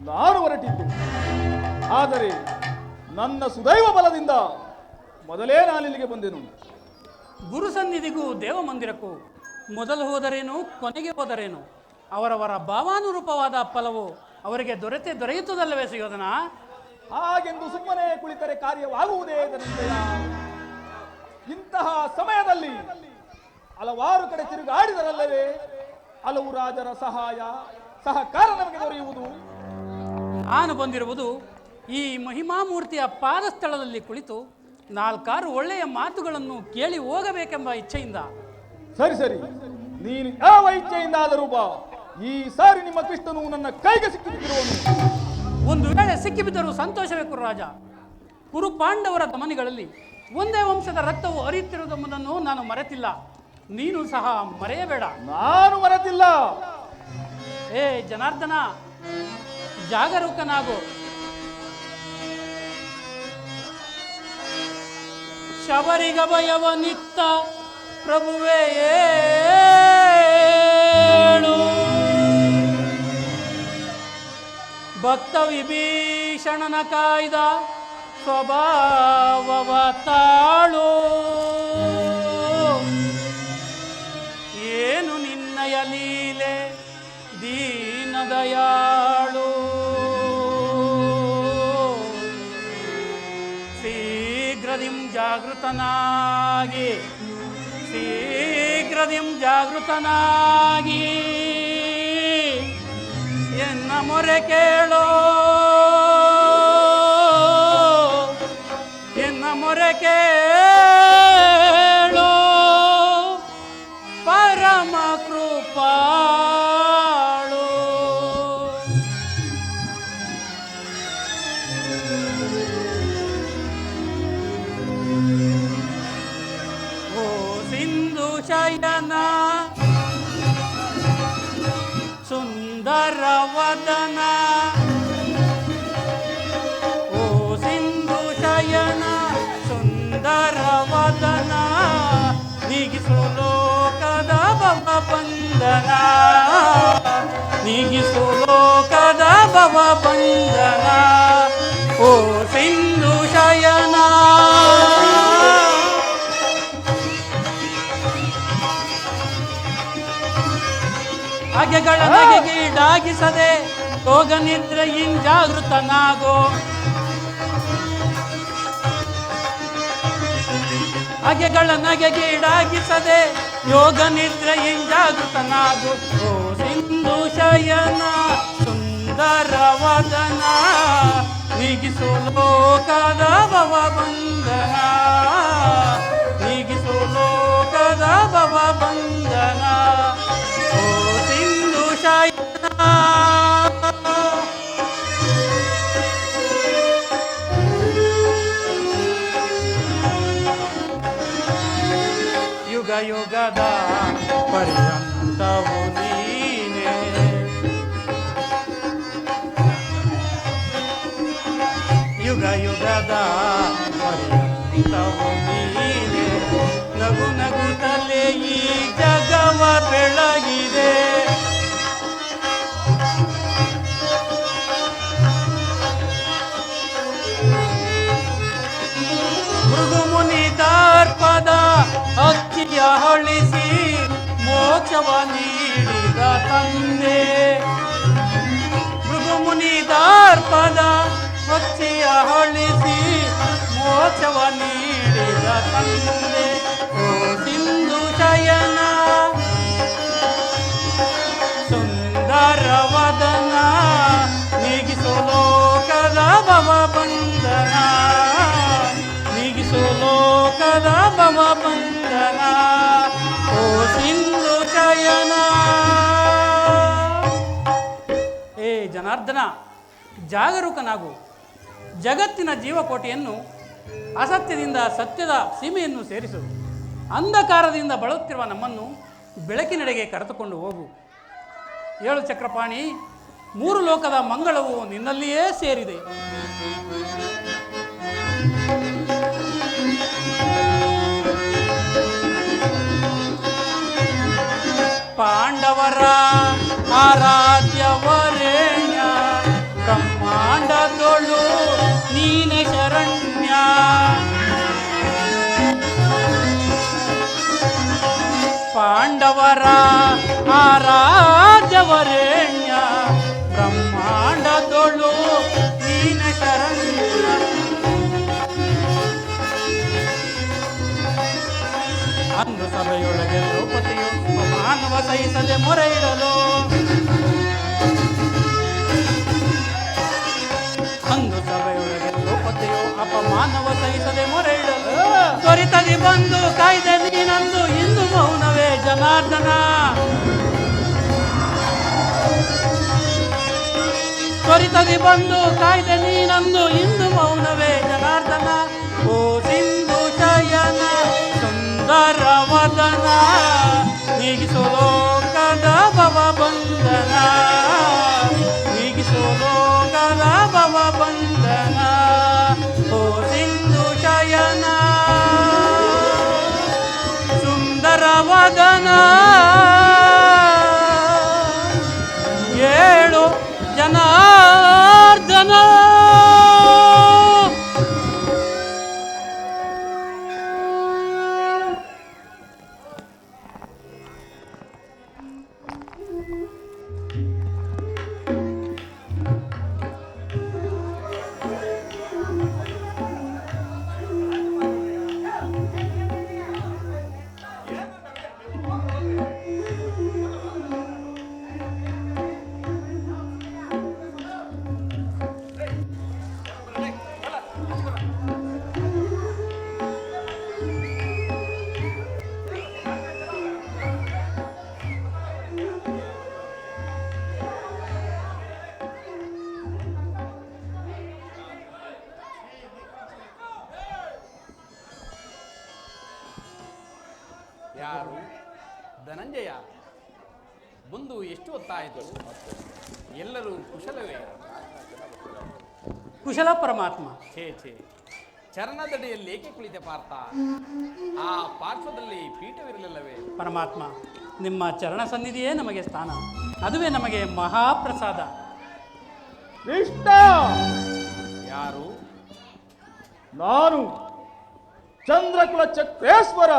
ನಾನು ಹೊರಟಿದ್ದು. ಆದರೆ ನನ್ನ ಸುದೈವ ಬಲದಿಂದ ಮೊದಲೇ ನಾನಿಲ್ಲಿಗೆ ಬಂದೆನು. ಗುರು ಸನ್ನಿಧಿಗೂ ದೇವ ಮಂದಿರಕ್ಕೂ ಮೊದಲು ಹೋದರೇನು ಕೊನೆಗೆ ಹೋದರೇನು ಅವರವರ ಭಾವಾನುರೂಪವಾದ ಫಲವು ಅವರಿಗೆ ದೊರೆಯುತ್ತದಲ್ಲವೇ ಸುಯೋಧನ? ಹಾಗೆಂದು ಸುಮ್ಮನೆ ಕುಳಿತರೆ ಕಾರ್ಯವಾಗುವುದೇ ಧನಂಜಯ. ಇಂತಹ ಸಮಯದಲ್ಲಿ ಹಲವಾರು ಕಡೆ ತಿರುಗಾಡಿದರಲ್ಲವೇ ಹಲವು ರಾಜರ ಸಹಾಯ ಸಹಕಾರ ನಮಗೆ ದೊರೆಯುವುದು. ನಾನು ಬಂದಿರುವುದು ಈ ಮಹಿಮಾಮೂರ್ತಿಯ ಪಾದಸ್ಥಳದಲ್ಲಿ ಕುಳಿತು 4 ಒಳ್ಳೆಯ ಮಾತುಗಳನ್ನು ಕೇಳಿ ಹೋಗಬೇಕೆಂಬ ಇಚ್ಛೆಯಿಂದ. ಸರಿ ಸರಿ, ನೀನು ಯಾವ ಇಚ್ಛೆಯಿಂದಾದರೂ ಬಾ. ಈ ಸಾರಿ ನಿಮ್ಮ ಕೃಷ್ಣನು ನನ್ನ ಕೈಗೆ ಸಿಕ್ಕಿಬಿದ್ದಿರುವನು. ಒಂದು ವೇಳೆ ಸಿಕ್ಕಿಬಿದ್ದರೂ ಸಂತೋಷವೇ ಕುರುರಾಜ. ಕುರು ಪಾಂಡವರ ಧಮನಿಗಳಲ್ಲಿ ಒಂದೇ ವಂಶದ ರಕ್ತವು ಹರಿಯುತ್ತಿರುವುದೆಂಬುದನ್ನು ನಾನು ಮರೆತಿಲ್ಲ, ನೀನು ಸಹ ಮರೆಯಬೇಡ. ನಾನು ಮರೆತಿಲ್ಲ. ಏ ಜನಾರ್ದನ, ಜಾಗರೂಕನಾಗು. ಶಬರಿಗಭಯವ ನಿತ್ತ ಪ್ರಭುವೇ ಏಳು. ಭಕ್ತ ವಿಭೀಷಣನ ಕಾಯ್ದ ಸ್ವಭಾವವ ತಾಳು. ಏನು ನಿನ್ನಯ ಲೀಲೆ ದೀನದಯಾಳು. ಶೀಘ್ರದಿಂ ಜಾಗೃತನಾಗಿ ಎನ್ನ ಮೊರೆ ಕೇಳೋ, ಎನ್ನ ಮೊರೆ ಕೇಳೋ ಪರಮ ಕೃಪಾಳು. ಓ ಸಿಂಧು ಶಯನ ಸುಂದರ ವದನ, ಓ ಸಿಂಧು ಶಯನ ಸುಂದರ ವದನ, ನೀಗಿಸು ಲೋಕದ ಭವ ಬಂಧನ, ನೀಗಿಸು ಲೋಕದ ಭವ ಬಂಧನ. ಓ ಸಿಂಧು ಶಯನ ಹಾಗೆಗಳ ನಗೆಗೀಡಾಗಿಸದೆ ಯೋಗ ನಿದ್ರೆಯಿಂದ ಜಾಗೃತನಾಗೋ. ಹಗೆಗಳ ನಗೆಗೀಡಾಗಿಸದೆ ಯೋಗ ನಿದ್ರೆಯಿಂಜಾಗೃತನಾಗು ಓ ಸಿಂಧು ಶಯನ ಸುಂದರ ವದನ ನೀಗಿಸು ಲೋಕದ ಭವ ಬಂಧನ ನೀಗಿಸು ಲೋಕದ ಭವ ಬಂಧನ ಓ ಸಿಂಧು ಶಯನ ಯುಗ ಯುಗದ ಪರ್ಯಂತವು ನೀನೆ ಯುಗ ಯುಗದ ಪರ್ಯಂತವು ನೀನೆ ನಗು ನಗುತ್ತಲೇ ಈ ಜಗವ ಬೆಳಗಿದೆ ಭೃಗುಮುನಿದಾರ್ಪದ ಅಕ್ಕಿಯ ಹೊಳಿಸಿ ಮೋಕ್ಷವ ನೀಡಿದ ತಂದೆ ಭೃಗುಮುನಿದಾರ್ಪದ ಅಕ್ಕಿಯ ಹೊಳಿಸಿ ಮೋಕ್ಷವ ನೀಡಿದ ತಂದೆ ಓ ಸಿಂಧು ಶಯನ ಸುಂದರ ವದನ ನೀಗಿಸು ಲೋಕದ ಭವ ಬಂಧನ ನೀಗಿಸು ಲೋಕದ ಭವ ಬಂಧನ ಓ ಸಿಂಧು ಶಯನ ಏ ಜನಾರ್ದನ ಜಾಗರೂಕನಾಗು ಜಗತ್ತಿನ ಜೀವಕೋಟೆಯನ್ನು ಅಸತ್ಯದಿಂದ ಸತ್ಯದ ಸೀಮೆಯನ್ನು ಸೇರಿಸು ಅಂಧಕಾರದಿಂದ ಬಳಲುತ್ತಿರುವ ನಮ್ಮನ್ನು ಬೆಳಕಿನೆಡೆಗೆ ಕರೆದುಕೊಂಡು ಹೋಗು ಏಳು ಚಕ್ರಪಾಣಿ ಮೂರು ಲೋಕದ ಮಂಗಳವು ನಿನ್ನಲ್ಲಿಯೇ ಸೇರಿದೆ ಪಾಂಡವರ ಆರಾಧ್ಯವರೇಣ್ಯ ಬ್ರಹ್ಮಾಂಡದೊಳು ನೀನೆ ಶರಣ್ಯ ಪಾಂಡವರ ಆರಾಧ್ಯವರೇಣ್ಯ ಬ್ರಹ್ಮಾಂಡದೊಳು ನೀನೆ ಶರಣ್ಯ ಅಂದು ಸಭೆಯೊಳಗೆ ದ್ರೌಪದಿಯು ಮಾನವ ಸಹಿಸದೆ ಮೊರೆ ಇಡಲು ಅಂದು ಸಭೆಯೊಳಗೆ ದ್ರೌಪದಿಯು ಅಪಮಾನವ ಸಹಿಸದೆ ಮೊರೆ ಇಡಲು ತ್ವರಿತದಿ ಬಂದು ಕಾಯ್ದೆ ನೀನಂದು ಇಂದು ಮೌನವೇ ಜನಾರ್ದನ ತ್ವರಿತದಿ ಬಂದು ಕಾಯ್ದೆ ನೀನಂದು ಇಂದು ಮೌನವೇ ಜನಾರ್ದನ ಓ ಸಿಂಧು ಶಯನ ಸುಂದರ ವದನ ನೀಗಿಸು ಲೋಕದ ಭವ ಬಂಧನ ನೀಗಿಸು ಲೋಕದ ಭವ ಬಂಧನ ಓ ಸಿಂಧು ಶಯನ ಸುಂದರ ವದನ ಏಳು ಜನಾರ್ದನ ಯಾರು? ಧನಂಜಯ ಬಂದು ಎಷ್ಟು ಹೊತ್ತಾಯಿತು? ಎಲ್ಲರೂ ಕುಶಲವೇ? ಕುಶಲ ಪರಮಾತ್ಮ. ಛೇ ಛೇ, ಚರಣದಡಿಯಲ್ಲಿ ಏಕೆ ಕುಳಿತೆ ಪಾರ್ಥ? ಆ ಪಾರ್ಶ್ವದಲ್ಲಿ ಪೀಠವಿರಲಿಲ್ಲವೇ? ಪರಮಾತ್ಮ, ನಿಮ್ಮ ಚರಣ ಸನ್ನಿಧಿಯೇ ನಮಗೆ ಸ್ಥಾನ, ಅದುವೇ ನಮಗೆ ಮಹಾಪ್ರಸಾದ. ಕೃಷ್ಣ, ಯಾರು? ನಾನು ಚಂದ್ರಕುಲ ಚಕ್ರೇಶ್ವರ.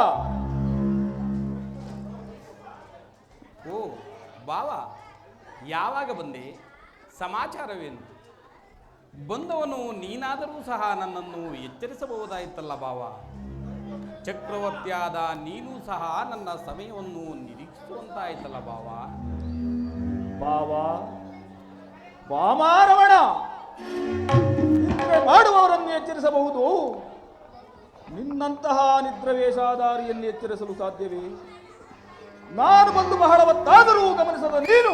ಓ ಬಾವ, ಯಾವಾಗ ಬಂದೆ? ಸಮಾಚಾರವೇನು? ಬಂದವನು ನೀನಾದರೂ ಸಹ ನನ್ನನ್ನು ಎಚ್ಚರಿಸಬಹುದಾಯಿತಲ್ಲ ಬಾವ. ಚಕ್ರವರ್ತಿಯಾದ ನೀನು ಸಹ ನನ್ನ ಸಮಯವನ್ನು ನಿರೀಕ್ಷಿಸುವಂತಾಯ್ತಲ್ಲ ಭಾವ. ಬಾವಾ ವಾಮಾರವಣ ನಿದ್ರೆ ಮಾಡುವವರನ್ನು ಎಚ್ಚರಿಸಬಹುದು, ನಿನ್ನಂತಹ ನಿದ್ರವೇಷಾಧಾರಿಯನ್ನು ಎಚ್ಚರಿಸಲು ಸಾಧ್ಯವೇ? ನಾನು ಬಂದು ಬಹಳ ಹೊತ್ತಾದರೂ ಗಮನಿಸದ ನೀನು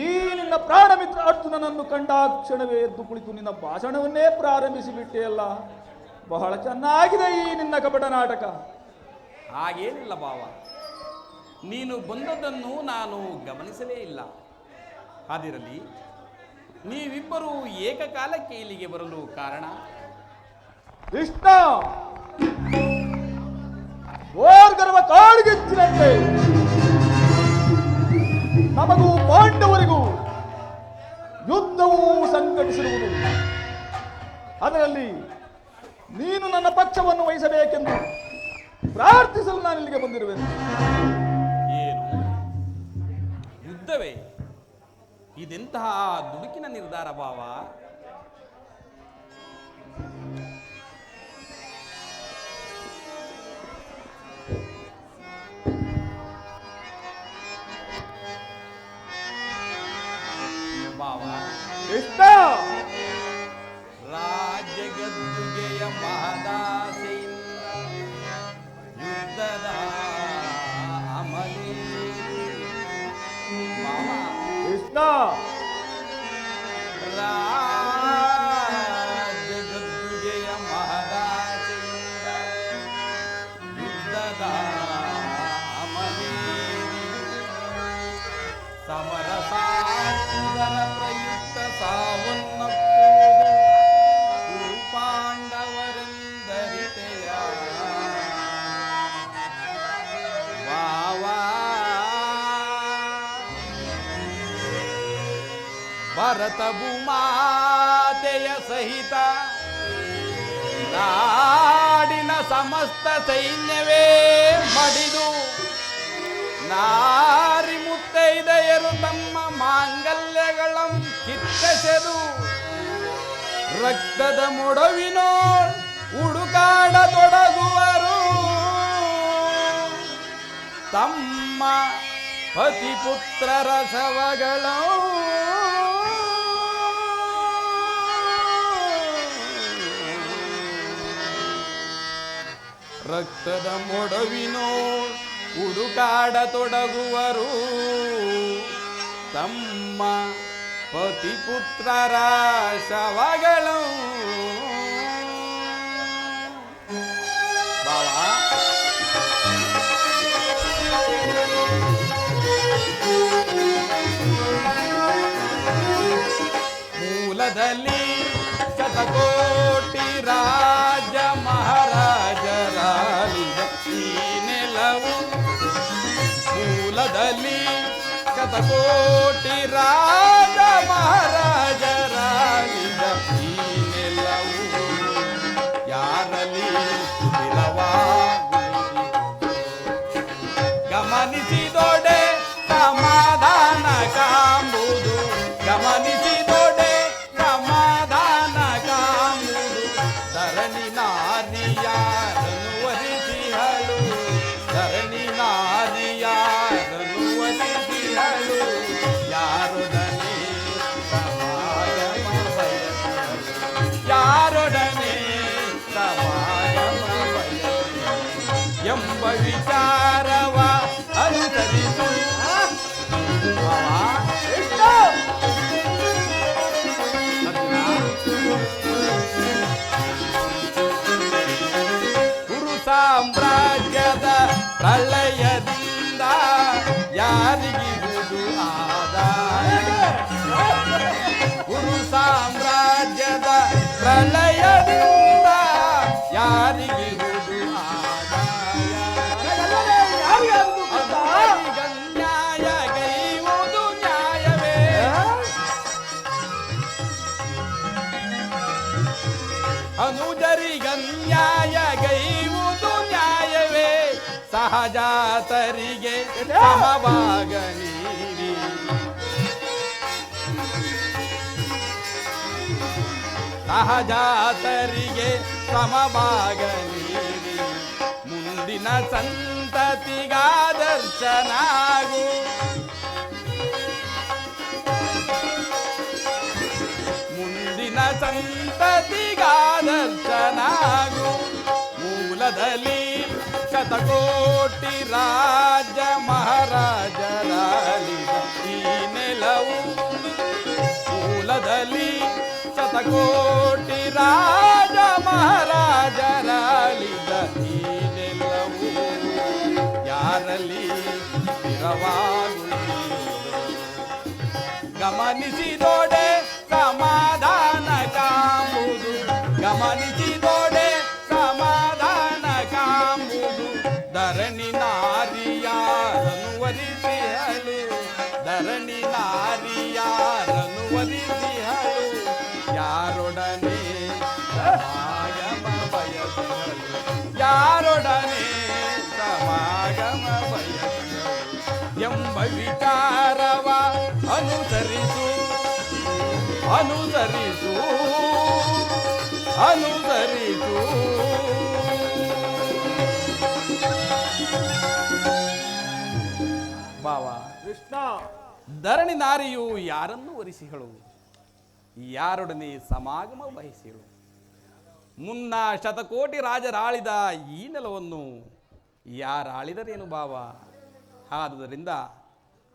ಈ ನಿನ್ನ ಪ್ರಾಣಮಿತ್ರ ಅರ್ಜುನನನ್ನು ಕಂಡ ಕ್ಷಣವೇ ಎದ್ದು ಕುಳಿತು ನಿನ್ನ ಭಾಷಣವನ್ನೇ ಪ್ರಾರಂಭಿಸಿಬಿಟ್ಟೆಯಲ್ಲ. ಬಹಳ ಚೆನ್ನಾಗಿದೆ ಈ ನಿನ್ನ ಕಪಟ ನಾಟಕ. ಹಾಗೇನಿಲ್ಲ ಭಾವ, ನೀನು ಬಂದದ್ದನ್ನು ನಾನು ಗಮನಿಸಲೇ ಇಲ್ಲ. ಅದಿರಲಿ, ನೀವಿಬ್ಬರು ಏಕಕಾಲಕ್ಕೆ ಇಲ್ಲಿಗೆ ಬರಲು ಕಾರಣ? ಕೃಷ್ಣ ಓರ್ಗರ್ವ ಕಾಡಿಗೆಚ್ಚಿನಂತೆ ನಮಗೂ ಪಾಂಡವರಿಗೂ ಯುದ್ಧವೂ ಸಂಘಟಿಸಿರುವುದು. ಅದರಲ್ಲಿ ನೀನು ನನ್ನ ಪಕ್ಷವನ್ನು ವಹಿಸಬೇಕೆಂದು ಪ್ರಾರ್ಥಿಸಲು ನಾನು ಇಲ್ಲಿಗೆ ಬಂದಿರುವೆನು. ಏನು ಯುದ್ಧವೇ? ಇದೆಂತಹ ದುಡುಕಿನ ನಿರ್ಧಾರ ಭಾವ. ಭಾವ, ಕೃಷ್ಣ ರಾಜ್ಯ ಗದ್ದುಗೆಯ ಮಹದಾಸೆಯಿಂದ ಯುದ್ಧದ ಅಮಲಿ. ಭಾವ, ಕೃಷ್ಣ ರಾಜ್ಯ ಗದ್ದುಗೆಯ ಮಹದಾಸೆಯಿಂದ ಯುದ್ಧದ ಅಮಲಿ ಸಮರ ಸಾಧರ ಪ್ರಯುಕ್ತ ಸಾವನ್ನಪ್ಪುವುದು ಪಾಂಡವರೆಂದರಿತೆಯ ವಾವಾ. ಭರತ ಭೂಮಾತೆಯ ಸಹಿತ ನಾಡಿನ ಸಮಸ್ತ ಸೈನ್ಯವೇ ಮಡಿದು ನಾರಿ ಮುತ್ತೈದೆಯರು ತಮ್ಮ ಮಾಂಗಲ್ಯಗಳ ಕಿತ್ತೆಸೆದು ರಕ್ತದ ಮೊಡವಿನೋ ಹುಡುಕಾಡತೊಡಗುವರು ತಮ್ಮ ಪತಿ ಪುತ್ರರ ಶವಗಳು. ರಕ್ತದ ಮೊಡವಿನೋ ಹುಡುಕಾಡತೊಡಗುವರು ತಮ್ಮ ಪತಿ ಪುತ್ರರ ಶವಗಳು. ಭಾವ, ಮೂಲದಲ್ಲಿ ಶತಕೋಟಿ ರಾಜ ಮಹಾರಾಜರಾಲಿದ ಈ ನೆಲವು. ಮೂಲದಲ್ಲಿ ಶತಕೋಟಿ ರಾಜ ಮಹಾರಾಜರಾಲಿದ ಈ ನೆಲವು ಯಾರಲ್ಲಿ ಸ್ಥಿರವಾಗುವುದು ಗಮನಿಸಿದೊಡೆ ಸಮಾಧಾನ ಕಾಂಬುದು. ಗಮನಿಸಿದೊಡೆ ಸಮಾಧಾನ ಕಾಂಬುದು. ಧರಣಿ ನಾರಿಯಾರನು ವರಿಸಿಹಳು. ಧರಣಿ ನಾರಿಯಾರನು ವರಿಸಿಹಳು. ಯಾರೊಡನೆ ಸಮಾಗಮ ಬಯಸಿಹಳು. ಯಾರೊಡನೆ ಸಮಾಗಮ ಬಯಸಿಹಳು ಎಂಬ ವಿಚಾರವ ಅನುಸರಿಸು. ಗುರು ಸಾಮ್ರಾಜ್ಯದ ಪ್ರಳಯದಿಂದ ಯಾರಿಗಿರುವುದು ಆದಾಯ. ಗುರು ಸಾಮ್ರಾಜ್ಯದ ಪ್ರಳಯದಿಂದ ಯಾರಿಗಿರುವುದು ಆದಾಯ. ನ್ಯಾಯ ಗೈಯುವುದು ನ್ಯಾಯವೇ. ಅನುಜರಿಗನ್ಯಾಯ ಗೈಯುವುದು ನ್ಯಾಯವೇ. ಸಹಜಾತರಿಗೆ ಸಮಭಾಗ ನೀಡಿ. ಸಹಜಾತರಿಗೆ ಸಮಭಾಗ ನೀಡಿ ಮುಂದಿನ ಸಂತತಿಗಾದರ್ಶನಾಗು ಮುಂದಿನ ಸಂತತಿಗಾದರ್ಶನಾಗು ಮೂಲದಲ್ಲಿ ಶತಕೋಟಿ ರಾಜ ಮಹಾರಾಜರಾಲಿದ ಈ ನೆಲವು ಮೂಲದಲ್ಲಿ ಶತಕೋಟಿ ರಾಜ ಮಹಾರಾಜರಾಲಿದ ಈ ನೆಲವು ಯಾರಲ್ಲಿ ಸ್ಥಿರವಾಗುವುದು ಗಮನಿಸಿದೋಡೆ ಸಮಾಧಾನ ಕಾಂಬುದು ಗಮನಿಸಿದೋಡೆ ಸಮಾಧಾನ ಕಾಂಬುದು ಧರಣಿ ನಾರಿಯಾರನು ವರಿಸಿಹಳು ಧರಣಿ ನಾರಿಯಾರನು ವರಿಸಿಹಳು ಯಾರೊಡನೆ ಸಮಾಗಮ ಬಯಸಿಹಳು ಯಾರೊಡನೆ ಸಮಾಗಮ ಬಯಸಿಹಳು ಎಂಬ ವಿಚಾರವ ಅನುಸರಿಸು ಅನುಸರಿಸು ಅನುಸರಿಸು ಬಾವ ಕೃಷ್ಣ, ಧರಣಿ ನಾರಿಯು ಯಾರನ್ನು ವರಿಸಿಹಳು ಯಾರೊಡನೆ ಸಮಾಗಮ ಬಯಸಿಹಳು ಮುನ್ನ ಶತಕೋಟಿ ರಾಜರಾಳಿದ ಈ ನೆಲವನ್ನು ಯಾರಾಳಿದರೇನು ಬಾವ ಆದುದರಿಂದ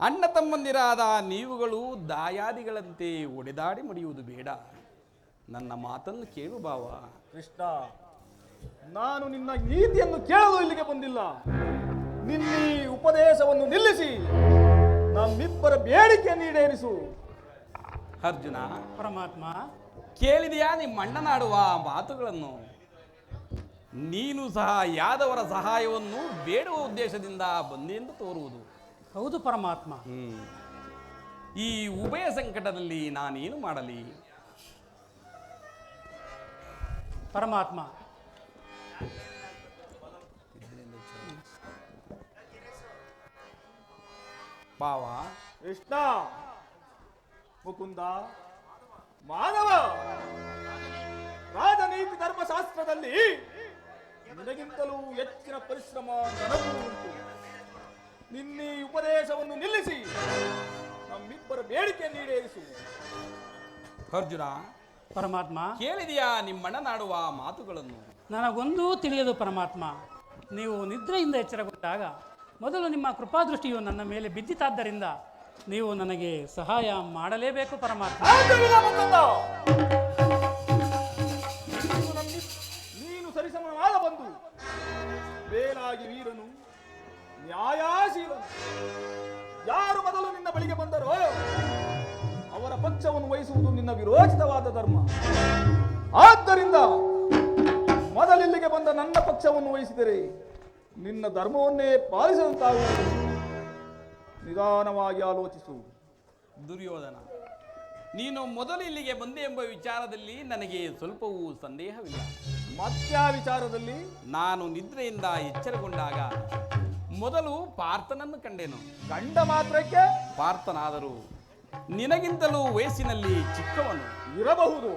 ಅಣ್ಣ ತಮ್ಮಂದಿರಾದ ನೀವುಗಳು ದಾಯಾದಿಗಳಂತೆ ಒಡೆದಾಡಿ ಮಡಿಯುವುದು ಬೇಡ ನನ್ನ ಮಾತನ್ನು ಕೇಳು ಬಾವ ಕೃಷ್ಣ, ನಾನು ನಿನ್ನ ನೀತಿಯನ್ನು ಕೇಳಲು ಇಲ್ಲಿಗೆ ಬಂದಿಲ್ಲ. ನಿನ್ನೀ ಉಪದೇಶವನ್ನು ನಿಲ್ಲಿಸಿ ನಮ್ಮಿಬ್ಬರ ಬೇಡಿಕೆ ಈಡೇರಿಸು. ಅರ್ಜುನ ಪರಮಾತ್ಮ, ಕೇಳಿದೆಯಾ ನಿಮ್ಮ ಅಣ್ಣನಾಡುವ ಮಾತುಗಳನ್ನು ನೀನು ಸಹ ಯಾದವರ ಸಹಾಯವನ್ನು ಬೇಡುವ ಉದ್ದೇಶದಿಂದ ಬಂದೆಂದು ತೋರುವುದು ಹೌದು ಪರಮಾತ್ಮ. ಈ ಉಭಯ ಸಂಕಟದಲ್ಲಿ ನಾನೇನು ಮಾಡಲಿ ಪರಮಾತ್ಮ, ಭಾವ ಕೃಷ್ಣ, ಮುಕುಂದ, ಮಾನವ, ರಾಜನೀತಿ ಧರ್ಮಶಾಸ್ತ್ರದಲ್ಲಿ ನಿನಗಿಂತಲೂ ಹೆಚ್ಚಿನ ಪರಿಶ್ರಮ ನನಗೂ ಉಂಟು. ನಿನ್ನೀ ಉಪದೇಶವನ್ನು ನಿಲ್ಲಿಸಿ ನಮ್ಮಿಬ್ಬರ ಬೇಡಿಕೆ ಈಡೇರಿಸು. ಅರ್ಜುನ ಪರಮಾತ್ಮ, ಕೇಳಿದೆಯಾ ನಿಮ್ಮಣ್ಣನಾಡುವ ಮಾತುಗಳನ್ನು ನನಗೊಂದೂ ತಿಳಿಯದು ಪರಮಾತ್ಮ. ನೀವು ನಿದ್ರೆಯಿಂದ ಎಚ್ಚರಗೊಂಡಾಗ ಮೊದಲು ನಿಮ್ಮ ಕೃಪಾದೃಷ್ಟಿಯು ನನ್ನ ಮೇಲೆ ಬಿದ್ದಿತಾದ್ದರಿಂದ ನೀವು ನನಗೆ ಸಹಾಯ ಮಾಡಲೇಬೇಕು ಪರಮಾತ್ಮ. ಆದ್ದರಿಂದ ಮುಕುಂದ, ನೀನು ಸರಿಸಮನಾದ ಬಂಧು, ಬೇಲಾಗಿ ವೀರನು, ನ್ಯಾಯಾಶೀಲನು. ಯಾರು ಮೊದಲು ನಿನ್ನ ಬಳಿಗೆ ಬಂದರೋ ಅವರ ಪಕ್ಷವನ್ನು ವಹಿಸುವುದು ನಿನ್ನ ವಿರೋಚಿತವಾದ ಧರ್ಮ. ಆದ್ದರಿಂದ ಮೊದಲಿಲ್ಲಿಗೆ ಬಂದ ನನ್ನ ಪಕ್ಷವನ್ನು ವಹಿಸಿದರೆ ನಿನ್ನ ಧರ್ಮವನ್ನೇ ಪಾಲಿಸಿದಂತಾಗುವುದು. ನಿಧಾನವಾಗಿ ಆಲೋಚಿಸು. ದುರ್ಯೋಧನ, ನೀನು ಮೊದಲು ಇಲ್ಲಿಗೆ ಬಂದೆ ಎಂಬ ವಿಚಾರದಲ್ಲಿ ನನಗೆ ಸ್ವಲ್ಪವೂ ಸಂದೇಹವಿಲ್ಲ. ಮತ್ಯಾ ವಿಚಾರದಲ್ಲಿ ನಾನು ನಿದ್ರೆಯಿಂದ ಎಚ್ಚರಗೊಂಡಾಗ ಮೊದಲು ಪಾರ್ಥನನ್ನು ಕಂಡೆನು. ಗಂಡ ಮಾತ್ರಕ್ಕೆ ಪಾರ್ಥನಾದರೂ ನಿನಗಿಂತಲೂ ವಯಸ್ಸಿನಲ್ಲಿ ಚಿಕ್ಕವನು ಇರಬಹುದು.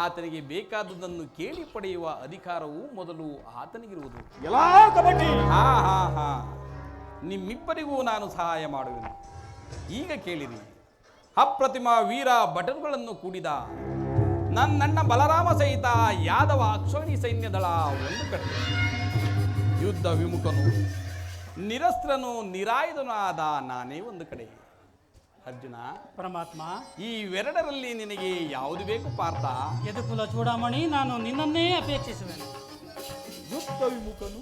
ಆತನಿಗೆ ಬೇಕಾದುದನ್ನು ಕೇಳಿ ಪಡೆಯುವ ಅಧಿಕಾರವು ಮೊದಲು ಆತನಿಗಿರುವುದು. ಎಲ್ಲಾ ಕಬಡ್ಡಿ ಹಾ ಹಾ ಹಾ ನಿಮ್ಮಿಬ್ಬರಿಗೂ ನಾನು ಸಹಾಯ ಮಾಡುವೆನು. ಈಗ ಕೇಳಿರಿ, ಅಪ್ರತಿಮ ವೀರ ಭಟರುಗಳನ್ನು ಕೂಡಿದ ನನ್ನಣ್ಣ ಬಲರಾಮ ಸಹಿತ ಯಾದವ ಅಕ್ಷೋಣಿ ಸೈನ್ಯ ದಳ ಒಂದು ಕಡೆ, ಯುದ್ಧ ವಿಮುಖನು ನಿರಸ್ತ್ರನು ನಿರಾಯುಧನೂ ಆದ ನಾನೇ ಒಂದು ಕಡೆ. ಅರ್ಜುನ, ಪರಮಾತ್ಮ, ಇವೆರಡರಲ್ಲಿ ನಿನಗೆ ಯಾವುದು ಬೇಕು ಪಾರ್ಥ? ಯದುಕುಲ ಚೂಡಾಮಣಿ, ನಾನು ನಿನ್ನನ್ನೇ ಅಪೇಕ್ಷಿಸುವೆನು. ಯುದ್ಧ ವಿಮುಖನು,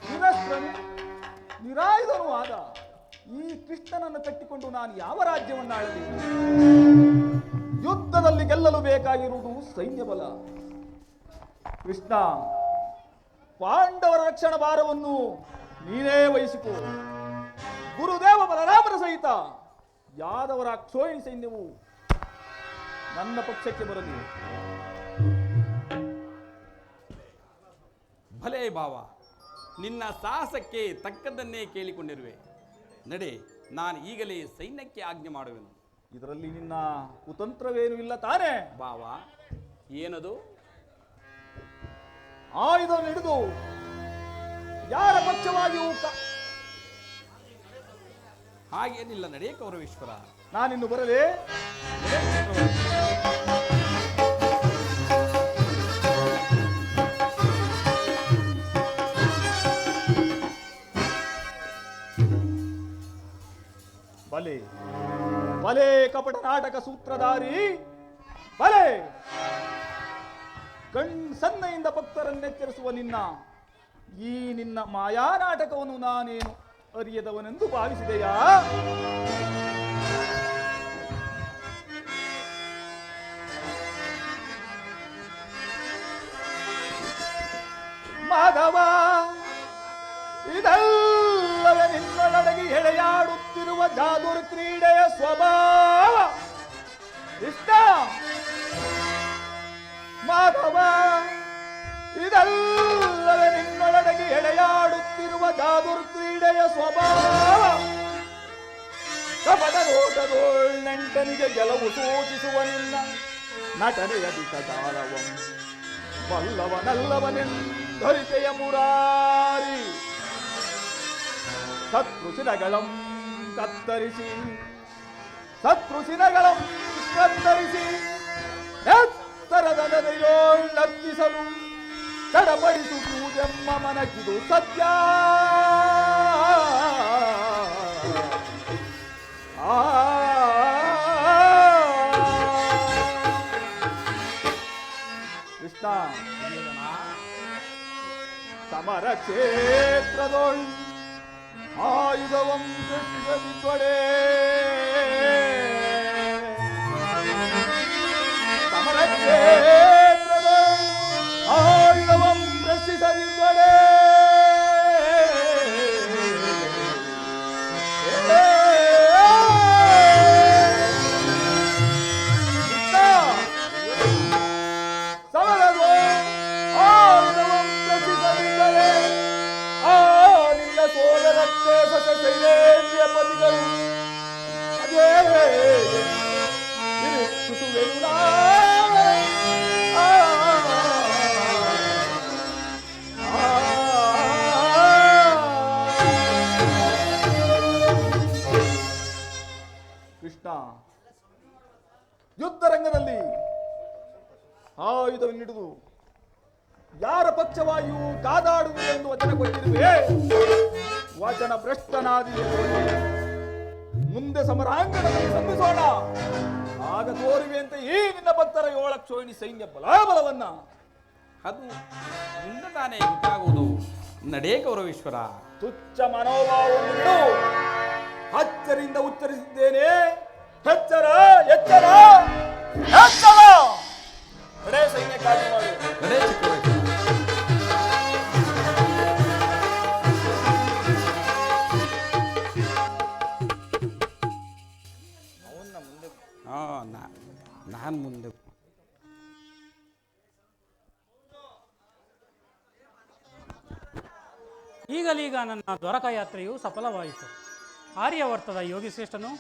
ನಿರಸ್ತ್ರನು, ನಿರಾಯುಧನೂ ಆದ ಈ ಕೃಷ್ಣನನ್ನು ಕಟ್ಟಿಕೊಂಡು ನಾನು ಯಾವ ರಾಜ್ಯವನ್ನು ಆಳಲಿ? ಯುದ್ಧದಲ್ಲಿ ಗೆಲ್ಲಲು ಬೇಕಾಗಿರುವುದು ಸೈನ್ಯ ಬಲ. ಕೃಷ್ಣ, ಪಾಂಡವರ ರಕ್ಷಣಾ ಭಾರವನ್ನು ನೀನೇ ವಹಿಸಿಕೋ. ಗುರುದೇವ ಬಲರಾಮನ ಸಹಿತ ಯಾದವರ ಅಕ್ಷೋಹಿಣಿ ಸೈನ್ಯವು ನನ್ನ ಪಕ್ಷಕ್ಕೆ ಬರಲಿ. ಭಲೇ ಭಾವ, ನಿನ್ನ ಸಾಹಸಕ್ಕೆ ತಕ್ಕದ್ದನ್ನೇ ಕೇಳಿಕೊಂಡಿರುವೆ. ನಡೆ, ನಾನು ಈಗಲೇ ಸೈನ್ಯಕ್ಕೆ ಆಜ್ಞೆ ಮಾಡುವೆನು. ಇದರಲ್ಲಿ ನಿನ್ನ ಕುತಂತ್ರವೇನೂ ಇಲ್ಲ ತಾನೇ? ಭಾವ, ಏನದು? ಆಯುಧವನ್ನು ಹಿಡಿದು ಯಾರ ಪಕ್ಷವಾಗಿಯೂ ಹಾಗೇನಿಲ್ಲ, ನಡೆಯ ಕೌರವೇಶ್ವರ. ನಾನಿನ್ನು ಬರಲೇ. ಬಲೆ ಬಲೆ ಕಪಟ ನಾಟಕ ಸೂತ್ರಧಾರಿ ಬಲೆ. ಸನ್ನೆಯಿಂದ ಭಕ್ತರನ್ನೆಚ್ಚರಿಸುವ ನಿನ್ನ ಮಾಯಾ ನಾಟಕವನ್ನು ನಾನೇನು ಅರಿಯದವನೆಂದು ಭಾವಿಸಿದೆಯಾ? ಮಾಧವ, ಇದಲ್ಲವೇ ನಿನ್ನೊಳಗೆ ಎಳೆಯಾಡುತ್ತಿರುವ ಜಾದೂರ್ ಕ್ರೀಡೆಯ ಸ್ವಭಾವ. ಇಷ್ಟ ಮಾಧವ, ಇದಲ್ಲವೇ ನಿನ್ನೊಳಗೆ ಎಳೆಯಾಡುತ್ತಿರುವ ಜಾದೂರ್ ಕ್ರೀಡೆಯ ಸ್ವಭಾವ. ಕಪಟ ನೋಟದೋಳ್ ನೆಂಟನಿಗೆ ಗೆಲುವು ಸೂಚಿಸುವ ನಿನ್ನ ನಟನೆಯ ದಿಟದಾರವಂ ವಲ್ಲವನಲ್ಲವನೆಂದರಿತೆಯ ಮುರಾರಿ. ಶತ್ರುಶಿರಗಳಂ ಕತ್ತರಿಸಿ ಎತ್ತರದ ನದೆಯೋಳ್ಳತ್ತಿಸಲು ತಡಪಡಿಸುವುದೆಮ್ಮ ಮನಕಿದು ಸತ್ಯ. ಕೃಷ್ಣ, ಸಮರ ಕ್ಷೇತ್ರದೊಳ್ ಆಯುಧವಂ ಕೃಷ್ಣದಿದ್ವಡೆ. ಸಮರ ಕ್ಷೇತ್ರದೊಳ್ ಆಯುಧವಂ ಪ್ರಶ್ನಿಸದಿದ್ವಡೆ. ಕೃಷ್ಣ, ಯುದ್ಧರಂಗದಲ್ಲಿ ಆಯುಧವನ್ನಿಡುವುದು ಯಾರ ಪಕ್ಷವಾಗಿಯೂ ಕಾದಾಡುವುದು ಎಂದು ವಚನ ಕೊಟ್ಟಿರುವೆ. ವಚನ ಭ್ರಷ್ಟನಾದಿ. ಮುಂದೆ ಸಮರಾಂಗಣದಲ್ಲಿ ಸಂಧಿಸೋಣ, ಆಗ ತೋರುವೆ ಅಂತ ಈ ನಿನ್ನ ಭಕ್ತರ 7 ಕ್ಷೋಹಿಣಿ ಸೈನ್ಯ ಬಲಾಬಲವನ್ನ. ಅದು ಮುಂದೆ ತಾನೇ ಗೊತ್ತಾಗುವುದು. ನಡೆಯ ಕೌರವೇಶ್ವರ. ತುಚ್ಛ ಮನೋಭಾವವನ್ನು ಅಚ್ಚರಿಂದ ಉಚ್ಚರಿಸಿದ್ದೇನೆ. ಎಚ್ಚರ ಎಚ್ಚರ ಎಚ್ಚರ. ಕಡೆ ಸೈನ್ಯ ಕಾರ್ಯ ಮಾಡಿ. ನಡೆಯ ಚಕ್ರವರ್ತಿ. ನಾನು ಮುಂದೆ. ಈಗಲೀಗ ನನ್ನ ದ್ವಾರಕಾ ಯಾತ್ರೆಯು ಸಫಲವಾಯಿತು. ಆರ್ಯವರ್ತದ ಯೋಗಿಶ್ರೇಷ್ಠನು,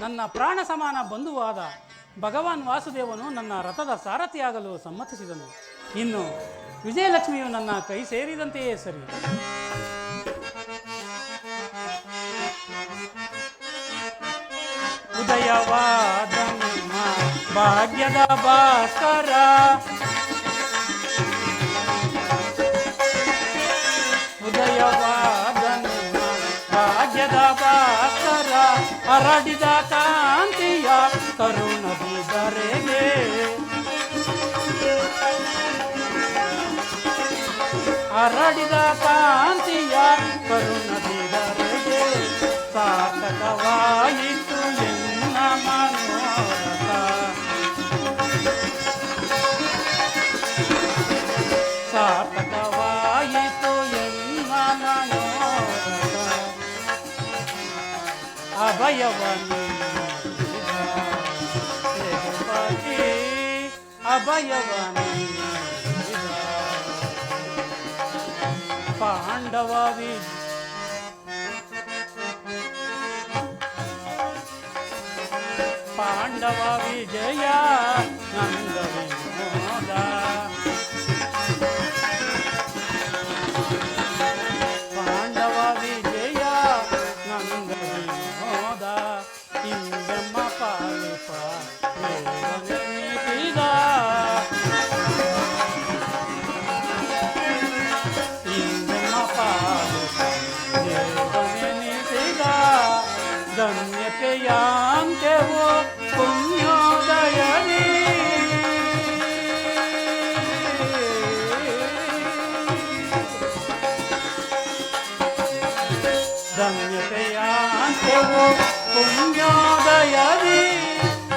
ನನ್ನ ಪ್ರಾಣ ಸಮಾನ ಬಂಧುವಾದ ಭಗವಾನ್ ವಾಸುದೇವನು ನನ್ನ ರಥದ ಸಾರಥಿಯಾಗಲು ಸಮ್ಮತಿಸಿದನು. ಇನ್ನು ವಿಜಯಲಕ್ಷ್ಮಿಯು ನನ್ನ ಕೈ ಸೇರಿದಂತೆಯೇ ಸರಿ. ಉದಯವಾದ ನಿಮ್ಮ ಭಾಗ್ಯದ ಭಾಸ್ಕರ, ಉದಯವಾದ ನಿಮ್ಮ ಭಾಗ್ಯದ ಭಾಸ್ಕರ, ಹರಡಿದ ಕಾಂತಿಯ ಕರುಣದಿ ಧರೆಗೆ, ಹರಡಿದ ಕಾಂತಿಯ ಕರುಣದಿ ಧರೆಗೆ, ಸಾರ್ಥಕವಾಯಿತು ಎನ್ನ ಮನೋರಥ, ಸಾರ್ಥಕವಾಯಿತು ಎನ್ನ ಮನೋರಥ. ಅಭಯವನು ಅಭಯವನು ಪಾಂಡವ ವಿಜಯ ನಂದ ವಿನೋದ, ಅಂತ್ಯವೋ ಪುಣ್ಯೋದಯದಿ ಧನ್ಯತೆಯ ಅಂತ್ಯವೋ ಪುಣ್ಯೋದಯದಿ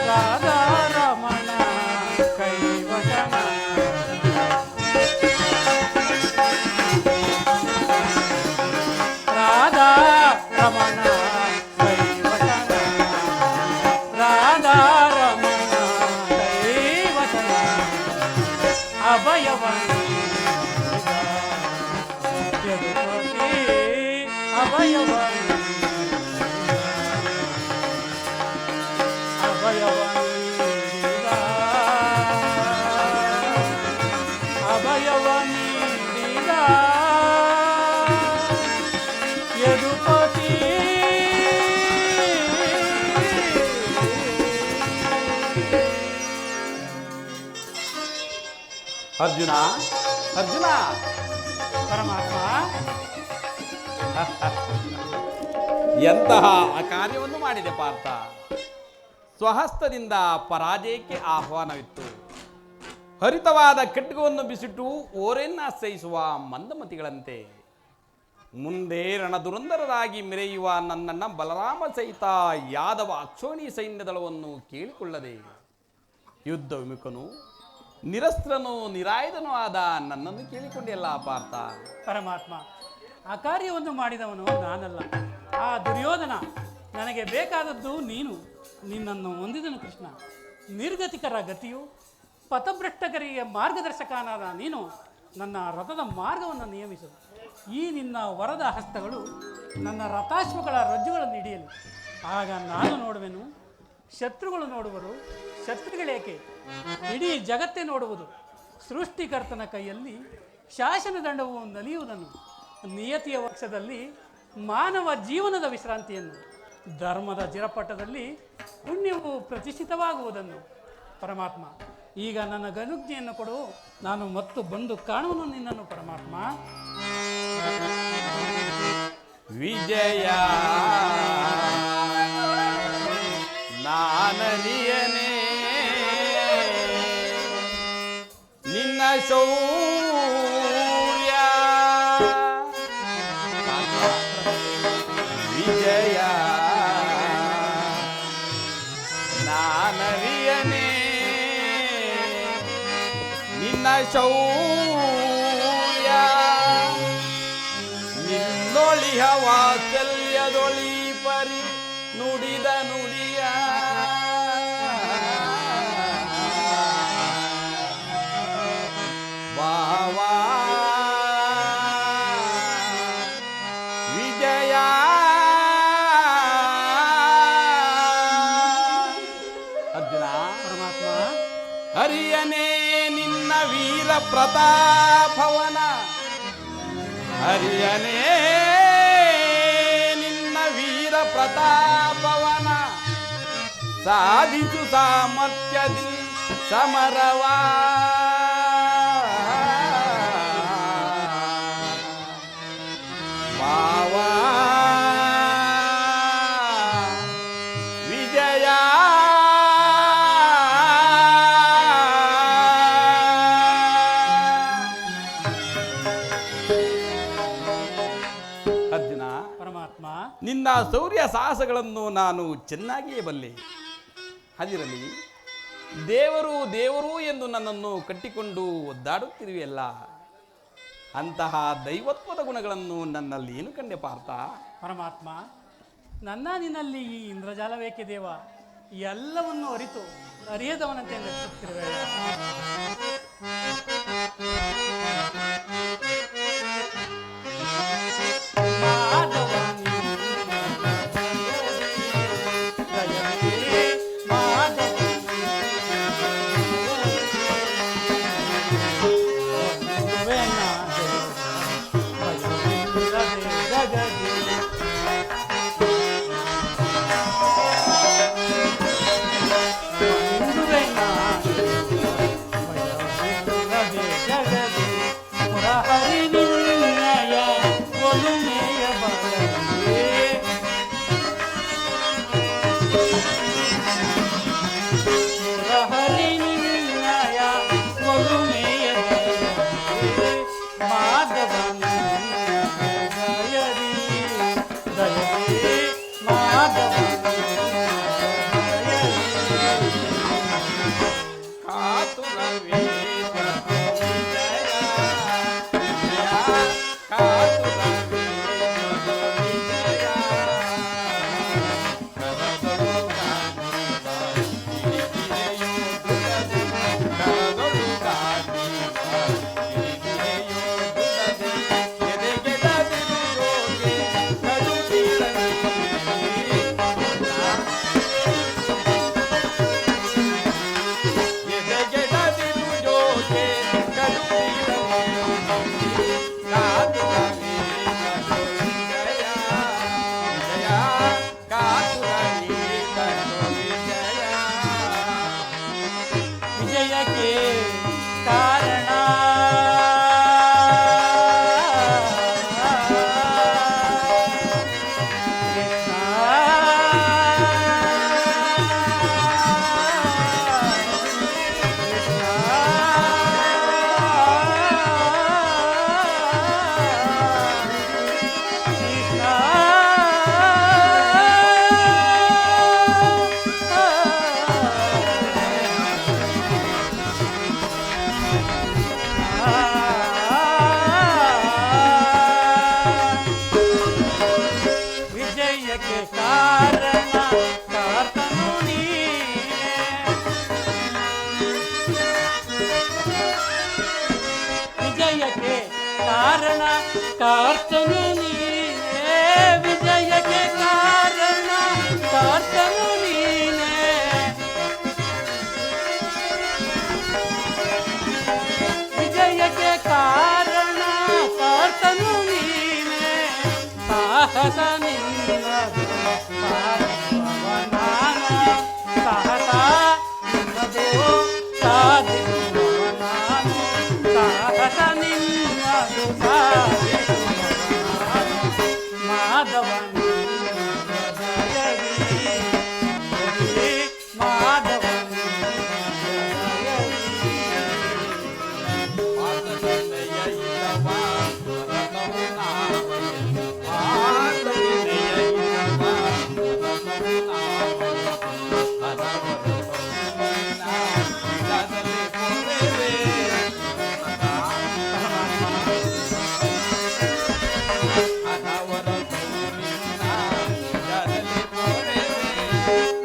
ರಾಧಾರಮಣ ಕೈವಚನ ರಾಧಾರಮಣ ಕೈವಚನ ರಾಧಾರಮಣ ಕೈವಚನ ಅಭಯವನಿ ಯದುಪತಿ ಅಭಯವನಿ ಅಭಯವನಿ ಯದುಪತಿ ಅರ್ಜುನ ಅರ್ಜುನ ಪರಮಾತ್ಮ ಎಂತಹ ಕಾರ್ಯವನ್ನು ಮಾಡಿದೆ ಪಾರ್ಥ. ಸ್ವಹಸ್ತದಿಂದ ಪರಾಜಯಕ್ಕೆ ಆಹ್ವಾನವಿತ್ತು. ಹರಿತವಾದ ಖಡ್ಗವನ್ನು ಬಿಸಿಟ್ಟು ಓರೆನ್ನಾಶ್ರಯಿಸುವ ಮಂದಮತಿಗಳಂತೆ ಮುಂದೆ ರಣದುರಂದರರಾಗಿ ಮೆರೆಯುವ ನನ್ನಣ್ಣ ಬಲರಾಮ ಸಹಿತ ಯಾದವ ಅಕ್ಷೋಣಿ ಸೈನ್ಯದಳವನ್ನು ಕೇಳಿಕೊಳ್ಳದೆ ಯುದ್ಧ ವಿಮುಖನು ನಿರಸ್ತ್ರನೂ ನಿರಾಯುಧನೂ ಆದ ನನ್ನನ್ನು ಕೇಳಿಕೊಂಡೆಯಲ್ಲ ಪಾರ್ಥ. ಪರಮಾತ್ಮ, ಆ ಕಾರ್ಯವನ್ನು ಮಾಡಿದವನು ನಾನಲ್ಲ, ಆ ದುರ್ಯೋಧನ. ನನಗೆ ಬೇಕಾದದ್ದು ನೀನು. ನಿನ್ನನ್ನು ಹೊಂದಿದನು ಕೃಷ್ಣ. ನಿರ್ಗತಿಕರ ಗತಿಯು ಪಥಭ್ರಷ್ಟಕರಿಗೆ ಮಾರ್ಗದರ್ಶಕನಾದ ನೀನು ನನ್ನ ರಥದ ಮಾರ್ಗವನ್ನು ನಿಯಮಿಸು. ಈ ನಿನ್ನ ವರದ ಹಸ್ತಗಳು ನನ್ನ ರಥಾಶ್ವಗಳ ರಜ್ಜುಗಳನ್ನು ಹಿಡಿಯಲು. ಆಗ ನಾನು ನೋಡುವೆನು, ಶತ್ರುಗಳು ನೋಡುವರು. ಶತ್ರುಗಳೇಕೆ, ಇಡೀ ಜಗತ್ತೇ ನೋಡುವುದು. ಸೃಷ್ಟಿಕರ್ತನ ಕೈಯಲ್ಲಿ ಶಾಸನದಂಡವು ನಲಿಯುವುದನ್ನು, ನಿಯತಿಯ ವಕ್ಷದಲ್ಲಿ ಮಾನವ ಜೀವನದ ವಿಶ್ರಾಂತಿಯನ್ನು, ಧರ್ಮದ ಜಿರಪಟದಲ್ಲಿ ಪುಣ್ಯವು ಪ್ರತಿಷ್ಠಿತವಾಗುವುದನ್ನು. ಪರಮಾತ್ಮ, ಈಗ ನನ್ನ ಗನುಜ್ಞೆಯನ್ನು ಕೊಡು. ನಾನು ಮತ್ತು ಬಂದು ಕಾಣುವನು ನಿನ್ನನ್ನು ಪರಮಾತ್ಮ. ವಿಜಯ ನಾನರಿಯನೇ ನಿನ್ನ ಶೌರ್ಯ. ವಿಜಯ ನಾನರಿಯನೇ ನಿನ್ನ ಶೌರ್ಯ. ನಿನ್ನೊಳಿಹ ವಾತ್ಸಲ್ಯದೊಳಿ ಪರಿ ನುಡಿದ ನುಡಿಯ ಬಾವಾ ವಿಜಯ. ಅರ್ಜುನ, ಪರಮಾತ್ಮ, ಹರಿಯನೇ ನಿನ್ನ ವೀರ ಪ್ರತಾಪವನ. ಹರಿಯನೇ ನಿನ್ನ ವೀರ ಪ್ರತಾಪವನ ಸಾಧಿಸು ಸಾಮರ್ಥ್ಯದಿ ಸಮರವಾ. ಬಾವಾ ವಿಜಯ. ಅರ್ಜುನ, ಪರಮಾತ್ಮ, ನಿನ್ನ ಶೌರ್ಯ ಸಾಹಸಗಳನ್ನು ನಾನು ಚೆನ್ನಾಗಿಯೇ ಬಲ್ಲೆ. ಅದಿರಲಿ, ದೇವರು ದೇವರು ಎಂದು ನನ್ನನ್ನು ಕಟ್ಟಿಕೊಂಡು ಒದ್ದಾಡುತ್ತಿರುವೆಯಲ್ಲ, ಅಂತಹ ದೈವತ್ವದ ಗುಣಗಳನ್ನು ನನ್ನಲ್ಲಿ ಏನು ಕಂಡೆ ಪಾರ್ಥ? ಪರಮಾತ್ಮ, ನನ್ನ ನಿನ್ನಲ್ಲಿ ಈ ಇಂದ್ರಜಾಲವೇಕೆ ದೇವ? ಎಲ್ಲವನ್ನು ಅರಿತು ಅರಿಯದವನಂತೆ ನಟಿಸುತ್ತಿರುವೆ. ವಿಜಯಕ್ಕೆ ಕಾರಣ ವಿಜಯಕ್ಕೆ ಕಾರಣ ಕಾರ್ತನು ನೀನೇ. ವಿಜಯಕ್ಕೆ ಕಾರಣ ಕಾರ್ತನು ನೀನೇ. ವಿಜಯಕ್ಕೆ ಕಾರಣ ಕಾರ್ತನು ನೀನೇ. ವಿಜಯಕ್ಕೆ ಕಾರಣ ಕಾರ್ತನು ನೀನೇ. ಸಾಹಸ ನಿನ್ನದು ಸಾಧಿಸುವ ನಾನು. ಸಾಹಸ ನಿನ್ನದು ಸಾಧಿಸುವ ನಾನು. ಸಾಹಸ ನಿನ್ನದು ಸಾಧಿಸುವ ನಾನು. ಮಾಧವನ ಹೃದಯದಿ ಮಾಧವನ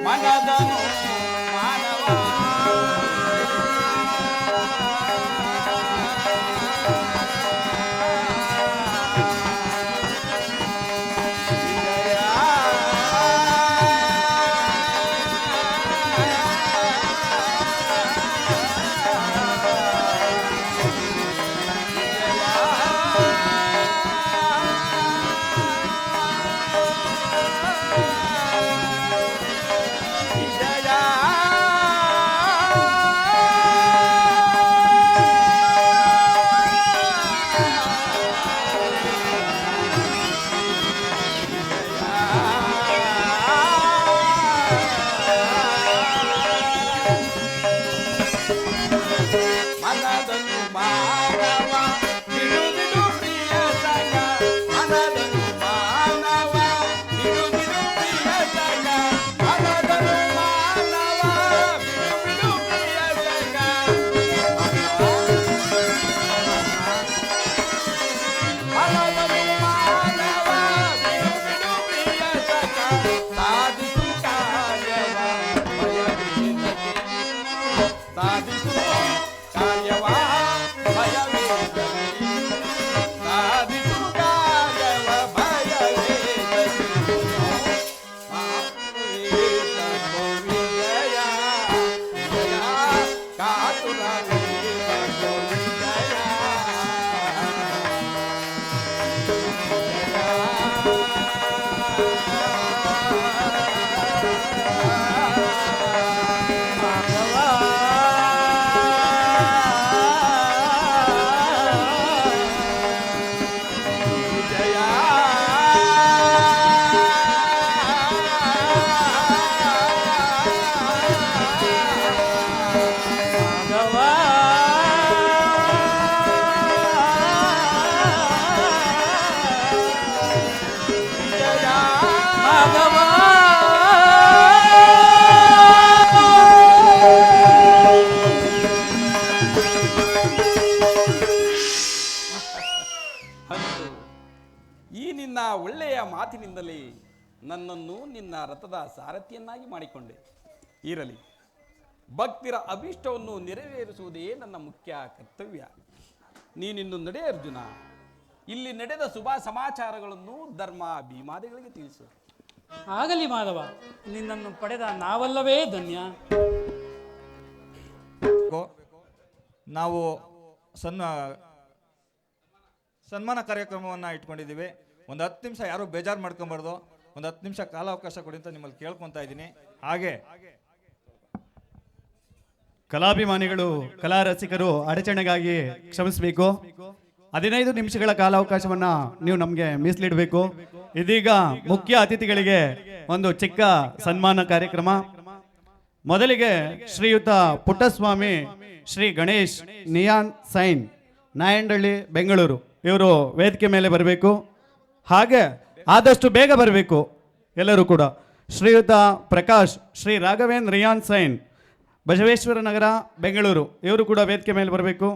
ಮನದನು ಮಾನವ ಮನದನು ಮಾನವ ಬಿಡು ಬಿಡು ಪ್ರಿಯ ಸಗ. ಮನದನು ಮಾನವ ಬಿಡು ಬಿಡು ಪ್ರಿಯ ಸಗ. ಮನದನು ಮಾನವ ಬಿಡು ಬಿಡು ಪ್ರಿಯ ಸಗ. ಮನದನು ಮಾನವ ಬಿಡು ಬಿಡು ಪ್ರಿಯ ಸಗ. ಸಾಧಿಸು ಕಾರ್ಯವ ಭಯವೇದನೆ. ಸಾಧಿಸು ಕಾರ್ಯವ ಭಯವೇದನೆ. ಸಾಧಿಸು ಕಾರ್ಯವ ಭಯವೇದನೆ. ಮಾತೃವೇದ ಗೋವಿಂದಯ ವಿಜಯ ಕಾತುರ ವೇದ ಗೋವಿಂದಯ. ಮಾಧವ ಒಳ್ಳೆಯ ಮಾತಿನಿಂದಲೇ ನನ್ನನ್ನು ನಿನ್ನ ರಥದ ಸಾರಥಿಯನ್ನಾಗಿ ಮಾಡಿಕೊಂಡೆ. ಇರಲಿ, ಭಕ್ತಿರ ಅಭೀಷ್ಟವನ್ನು ನೆರವೇರಿಸುವುದೇ ನನ್ನ ಮುಖ್ಯ ಕರ್ತವ್ಯ. ನೀನಿನ್ನು ನಡೆ ಅರ್ಜುನ. ಇಲ್ಲಿ ನಡೆದ ಶುಭ ಸಮಾಚಾರಗಳನ್ನು ಧರ್ಮ ಭೀಮಾದಿಗಳಿಗೆ ತಿಳಿಸು. ಆಗಲಿ ಮಾಧವ, ನಿನ್ನನ್ನು ಪಡೆದ ನಾವಲ್ಲವೇ ಧನ್ಯ. ನಾವು ಸನ್ಮಾನ ಕಾರ್ಯಕ್ರಮವನ್ನು ಇಟ್ಕೊಂಡಿದ್ದೀವಿ. ಒಂದು 10 ನಿಮಿಷ ಯಾರು ಬೇಜಾರು ಮಾಡ್ಕೊಬಾರ್ದು. ಒಂದು 10 ನಿಮಿಷ ಕಾಲಾವಕಾಶ ಕೊಡಿ ಅಂತ ನಿಮ್ಮಲ್ಲಿ ಕೇಳ್ಕೊತಾ ಇದ್ದೀನಿ. ಹಾಗೆ ಕಲಾಭಿಮಾನಿಗಳು, ಕಲಾ ರಸಿಕರು ಅಡಚಣೆಗಾಗಿ ಕ್ಷಮಿಸಬೇಕು. 15 ನಿಮಿಷಗಳ ಕಾಲಾವಕಾಶವನ್ನ ನೀವು ನಮಗೆ ಮೀಸಲಿಡಬೇಕು. ಇದೀಗ ಮುಖ್ಯ ಅತಿಥಿಗಳಿಗೆ ಒಂದು ಚಿಕ್ಕ ಸನ್ಮಾನ ಕಾರ್ಯಕ್ರಮ. ಮೊದಲಿಗೆ ಶ್ರೀಯುತ ಪುಟ್ಟಸ್ವಾಮಿ ಶ್ರೀ ಗಣೇಶ್ ನಿಯಾನ್ ಸೈನ್, ನಾಯಂಡಹಳ್ಳಿ, ಬೆಂಗಳೂರು, ಇವರು ವೇದಿಕೆ ಮೇಲೆ ಬರಬೇಕು. ಹಾಗೆ ಆದಷ್ಟು ಬೇಗ ಬರಬೇಕು ಎಲ್ಲರೂ ಕೂಡ. ಶ್ರೀಯುತ ಪ್ರಕಾಶ್ ಶ್ರೀ ರಾಘವೇಂದ್ರ ರಿಯಾನ್ ಸೈನ್, ಬಸವೇಶ್ವರ ನಗರ, ಬೆಂಗಳೂರು, ಇವರು ಕೂಡ ವೇದಿಕೆ ಮೇಲೆ ಬರಬೇಕು.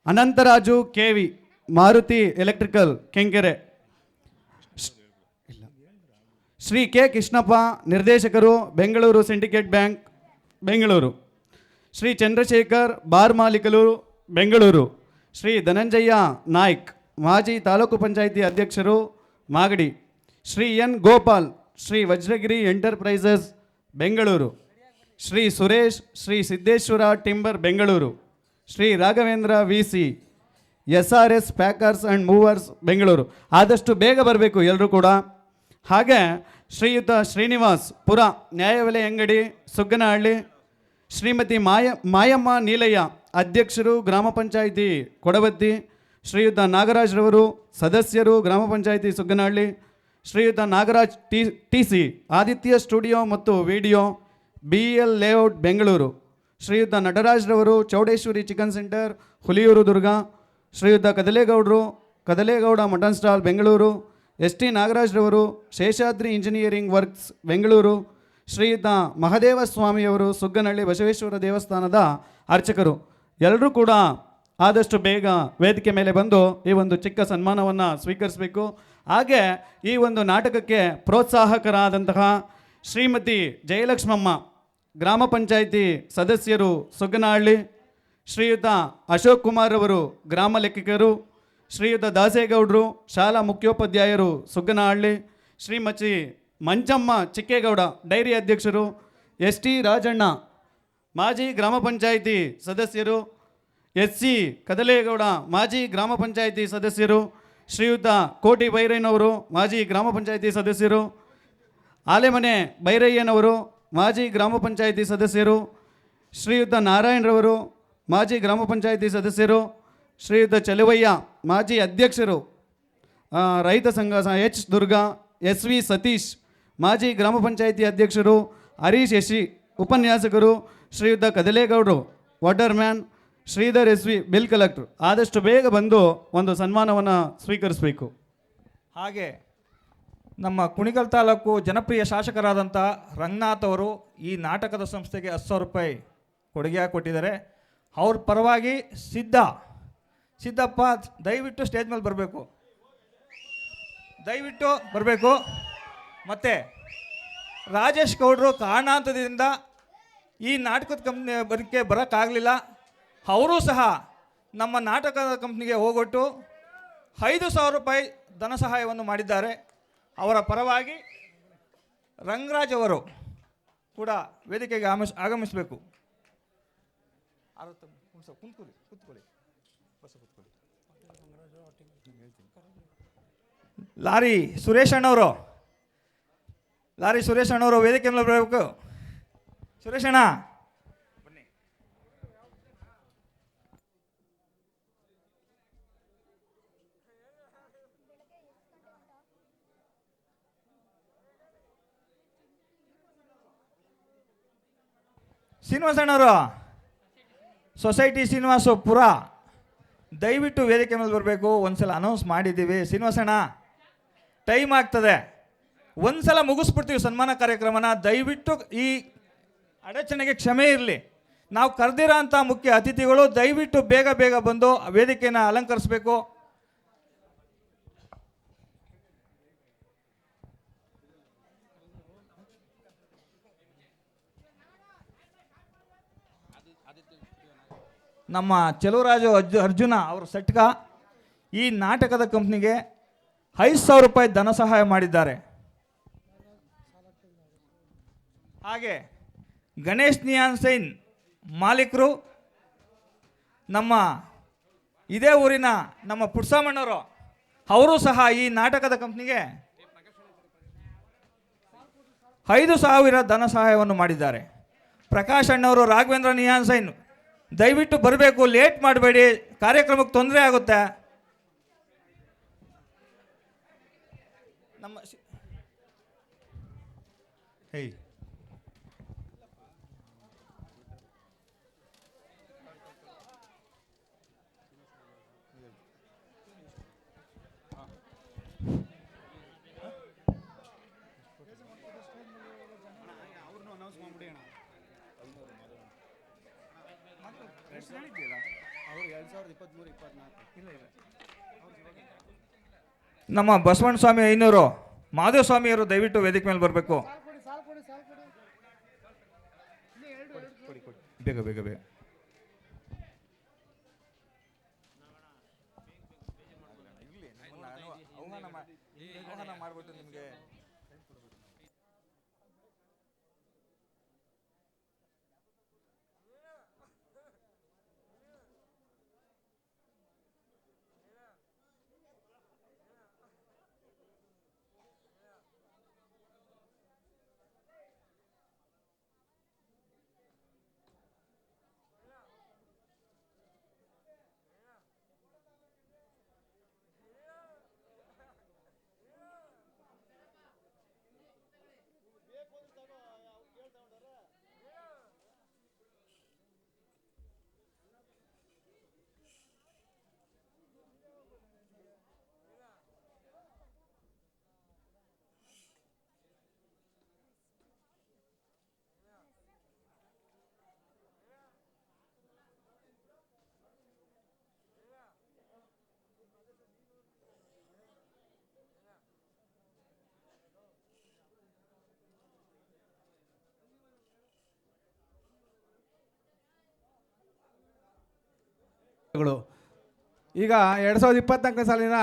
Anantharaju KV, Maruti electrical, Kenkere. Shri K Krishnappa, ನಿರ್ದೇಶಕರು, Bengaluru syndicate bank, Bengaluru. Shri Chandrashekar, bar ಮಾಲೀಕರು, ಬೆಂಗಳೂರು. ಶ್ರೀ ಧನಂಜಯ ನಾಯ್ಕ್, ಮಾಜಿ ತಾಲೂಕು ಪಂಚಾಯಿತಿ ಅಧ್ಯಕ್ಷರು, Magadi. Shri N Gopal, Shri Vajragiri enterprises, Bengaluru. Shri Suresh, Shri Siddeshwara timber, Bengaluru. Shri Raghavendra VC, SRS packers and movers, Bengaluru. ಆದಷ್ಟು ಬೇಗ ಬರಬೇಕು ಎಲ್ಲರೂ ಕೂಡ. ಹಾಗೆ ಶ್ರೀಯುತ ಶ್ರೀನಿವಾಸ್ ಪುರ, ನ್ಯಾಯಬೆಲೆ ಅಂಗಡಿ, ಸುಗ್ಗನಹಳ್ಳಿ. ಶ್ರೀಮತಿ ಮಾಯಮ್ಮ ನೀಲಯ್ಯ, ಅಧ್ಯಕ್ಷರು, ಗ್ರಾಮ ಪಂಚಾಯಿತಿ ಕೊಡಬತ್ತಿ. ಶ್ರೀಯುತ ನಾಗರಾಜ್ರವರು, ಸದಸ್ಯರು, ಗ್ರಾಮ ಪಂಚಾಯಿತಿ ಸುಗ್ಗನಹಳ್ಳಿ. ಶ್ರೀಯುತ ನಾಗರಾಜ್ TC, ಆದಿತ್ಯ ಸ್ಟುಡಿಯೋ ಮತ್ತು ವಿಡಿಯೋ, BL ಲೇಔಟ್, ಬೆಂಗಳೂರು. ಶ್ರೀಯುತ ನಟರಾಜ್ರವರು, Chowdeshwari chicken centre, Huliyurdurga. ಶ್ರೀಯುತ ಕದಲೇಗೌಡರು, Kadalegowda mutton stall, Bengaluru. ST ನಾಗರಾಜ್ರವರು, ಶೇಷಾದ್ರಿ ಇಂಜಿನಿಯರಿಂಗ್ ವರ್ಕ್ಸ್, ಬೆಂಗಳೂರು. ಶ್ರೀಯುತ ಮಹದೇವ ಸ್ವಾಮಿಯವರು, ಸುಗ್ಗನಹಳ್ಳಿ ಬಸವೇಶ್ವರ ದೇವಸ್ಥಾನದ ಅರ್ಚಕರು. ಎಲ್ಲರೂ ಕೂಡ ಆದಷ್ಟು ಬೇಗ ವೇದಿಕೆ ಮೇಲೆ ಬಂದು ಈ ಒಂದು ಚಿಕ್ಕ ಸನ್ಮಾನವನ್ನು ಸ್ವೀಕರಿಸಬೇಕು. ಹಾಗೆ ಈ ಒಂದು ನಾಟಕಕ್ಕೆ ಪ್ರೋತ್ಸಾಹಕರಾದಂತಹ ಶ್ರೀಮತಿ ಜಯಲಕ್ಷ್ಮಮ್ಮ, ಗ್ರಾಮ ಪಂಚಾಯಿತಿ ಸದಸ್ಯರು, ಸುಗ್ಗನಹಳ್ಳಿ. ಶ್ರೀಯುತ ಅಶೋಕ್ ಕುಮಾರ್ ಅವರು, ಗ್ರಾಮ ಲೆಕ್ಕಿಗರು. ಶ್ರೀಯುತ ದಾಸೇಗೌಡರು, ಶಾಲಾ ಮುಖ್ಯೋಪಾಧ್ಯಾಯರು, ಸುಗ್ಗನಹಳ್ಳಿ. ಶ್ರೀಮತಿ ಮಂಚಮ್ಮ ಚಿಕ್ಕೇಗೌಡ, ಡೈರಿ ಅಧ್ಯಕ್ಷರು. ST ರಾಜಣ್ಣ, ಮಾಜಿ ಗ್ರಾಮ ಪಂಚಾಯಿತಿ ಸದಸ್ಯರು. SC ಕದಲೇಗೌಡ, ಮಾಜಿ ಗ್ರಾಮ ಪಂಚಾಯಿತಿ ಸದಸ್ಯರು. ಶ್ರೀಯುತ ಕೋಟಿ ಬೈರಯ್ಯನವರು, ಮಾಜಿ ಗ್ರಾಮ ಪಂಚಾಯಿತಿ ಸದಸ್ಯರು. ಆಲೆಮನೆ ಬೈರಯ್ಯನವರು, ಮಾಜಿ ಗ್ರಾಮ ಪಂಚಾಯಿತಿ ಸದಸ್ಯರು. ಶ್ರೀಯುತ ನಾರಾಯಣರವರು, ಮಾಜಿ ಗ್ರಾಮ ಪಂಚಾಯಿತಿ ಸದಸ್ಯರು. ಶ್ರೀಯುತ ಚಲುವಯ್ಯ, ಮಾಜಿ ಅಧ್ಯಕ್ಷರು, ರೈತ ಸಂಘ H ದುರ್ಗಾ. SV ಸತೀಶ್, ಮಾಜಿ ಗ್ರಾಮ ಪಂಚಾಯಿತಿ ಅಧ್ಯಕ್ಷರು. ಹರೀಶ್ ಯಶಿ, ಉಪನ್ಯಾಸಕರು. ಶ್ರೀಯುತ ಕದಲೇಗೌಡರು, water man. Sridhar SV, bill collector. ಆದಷ್ಟು ಬೇಗ ಬಂದು ಒಂದು ಸನ್ಮಾನವನ್ನು ಸ್ವೀಕರಿಸಬೇಕು. ಹಾಗೆ ನಮ್ಮ ಕುಣಿಗಲ್ ತಾಲೂಕು ಜನಪ್ರಿಯ ಶಾಸಕರಾದಂಥ ರಂಗನಾಥ್ ಅವರು ಈ ನಾಟಕದ ಸಂಸ್ಥೆಗೆ 10,000 ರೂಪಾಯಿ ಕೊಡುಗೆಯಾಗಿ ಕೊಟ್ಟಿದ್ದಾರೆ. ಅವ್ರ ಪರವಾಗಿ ಸಿದ್ದಪ್ಪ, ದಯವಿಟ್ಟು ಸ್ಟೇಜ್ ಮೇಲೆ ಬರಬೇಕು, ದಯವಿಟ್ಟು ಬರಬೇಕು. ಮತ್ತು ರಾಜೇಶ್ ಗೌಡರು ಕಾರಣಾಂತರದಿಂದ ಈ ನಾಟಕದ ಕಂಪ್ನಿ ಬರೋಕ್ಕಾಗಲಿಲ್ಲ. ಅವರು ಸಹ ನಮ್ಮ ನಾಟಕದ ಕಂಪ್ನಿಗೆ ಹೋಗೊಟ್ಟು 5,000 ರೂಪಾಯಿ ಧನ ಸಹಾಯವನ್ನು ಮಾಡಿದ್ದಾರೆ. ಅವರ ಪರವಾಗಿ ರಂಗರಾಜ್ ಅವರು ಕೂಡ ವೇದಿಕೆಗೆ ಆಗಮಿಸಬೇಕು. ಲಾರಿ ಸುರೇಶ್ ಅಣ್ಣವರು ವೇದಿಕೆ ಮೇಲೆ ಬರಬೇಕು. ಸುರೇಶ್ ಅಣ್ಣ ಬನ್ನಿ. ಶ್ರೀನಿವಾಸಣ್ಣವರು, ಸೊಸೈಟಿ ಶ್ರೀನಿವಾಸಪುರ, ದಯವಿಟ್ಟು ವೇದಿಕೆ ಮೇಲೆ ಬರಬೇಕು. ಒಂದ್ಸಲ ಅನೌನ್ಸ್ ಮಾಡಿದ್ದೀವಿ. ಶ್ರೀನಿವಾಸಣ್ಣ, ಟೈಮ್ ಆಗ್ತದೆ, ಒಂದ್ಸಲ ಮುಗಿಸ್ಬಿಡ್ತೀವಿ ಸನ್ಮಾನ ಕಾರ್ಯಕ್ರಮನ. ದಯವಿಟ್ಟು ಈ ಅಡಚಣೆಗೆ ಕ್ಷಮೆ ಇರಲಿ. ನಾವು ಕರೆದಿರೋ ಅಂಥ ಮುಖ್ಯ ಅತಿಥಿಗಳು ದಯವಿಟ್ಟು ಬೇಗ ಬಂದು ವೇದಿಕೆಯನ್ನು ಅಲಂಕರಿಸಬೇಕು. ನಮ್ಮ ಚೆಲುವರಾಜು ಅರ್ಜುನ ಅವರು ಸಟ್ಕ ಈ ನಾಟಕದ ಕಂಪ್ನಿಗೆ 5,000 ರೂಪಾಯಿ ಧನ ಸಹಾಯ ಮಾಡಿದ್ದಾರೆ. ಹಾಗೆ ಗಣೇಶ್ ನಿಯಾನ್ ಸೈನ್ ಮಾಲೀಕರು ನಮ್ಮ ಇದೇ ಊರಿನ ನಮ್ಮ ಪುಟ್ಸಮ್ಮಣ್ಣವರು ಅವರು ಸಹ ಈ ನಾಟಕದ ಕಂಪ್ನಿಗೆ 5,000 ಧನ ಸಹಾಯವನ್ನು ಮಾಡಿದ್ದಾರೆ. ಪ್ರಕಾಶ್ ಅಣ್ಣವರು ರಾಘವೇಂದ್ರ ನಿಯಾನ್ ಸೈನ್ ದಯವಿಟ್ಟು ಬರಬೇಕು, ಲೇಟ್ ಮಾಡಬೇಡಿ, ಕಾರ್ಯಕ್ರಮಕ್ಕೆ ತೊಂದರೆ ಆಗುತ್ತೆ. ನಮ್ಮ ಹೇಯ್ ನಮ್ಮ ಬಸವಣ್ಣ ಸ್ವಾಮಿ ಐನೂರು ಮಾಧವ ಸ್ವಾಮಿಯವರು ದಯವಿಟ್ಟು ವೇದಿಕೆ ಮೇಲೆ ಬರಬೇಕು. ಬೇಗ ಬೇಗ ಬೇಗ. ಈಗ 2024 ಸಾಲಿನ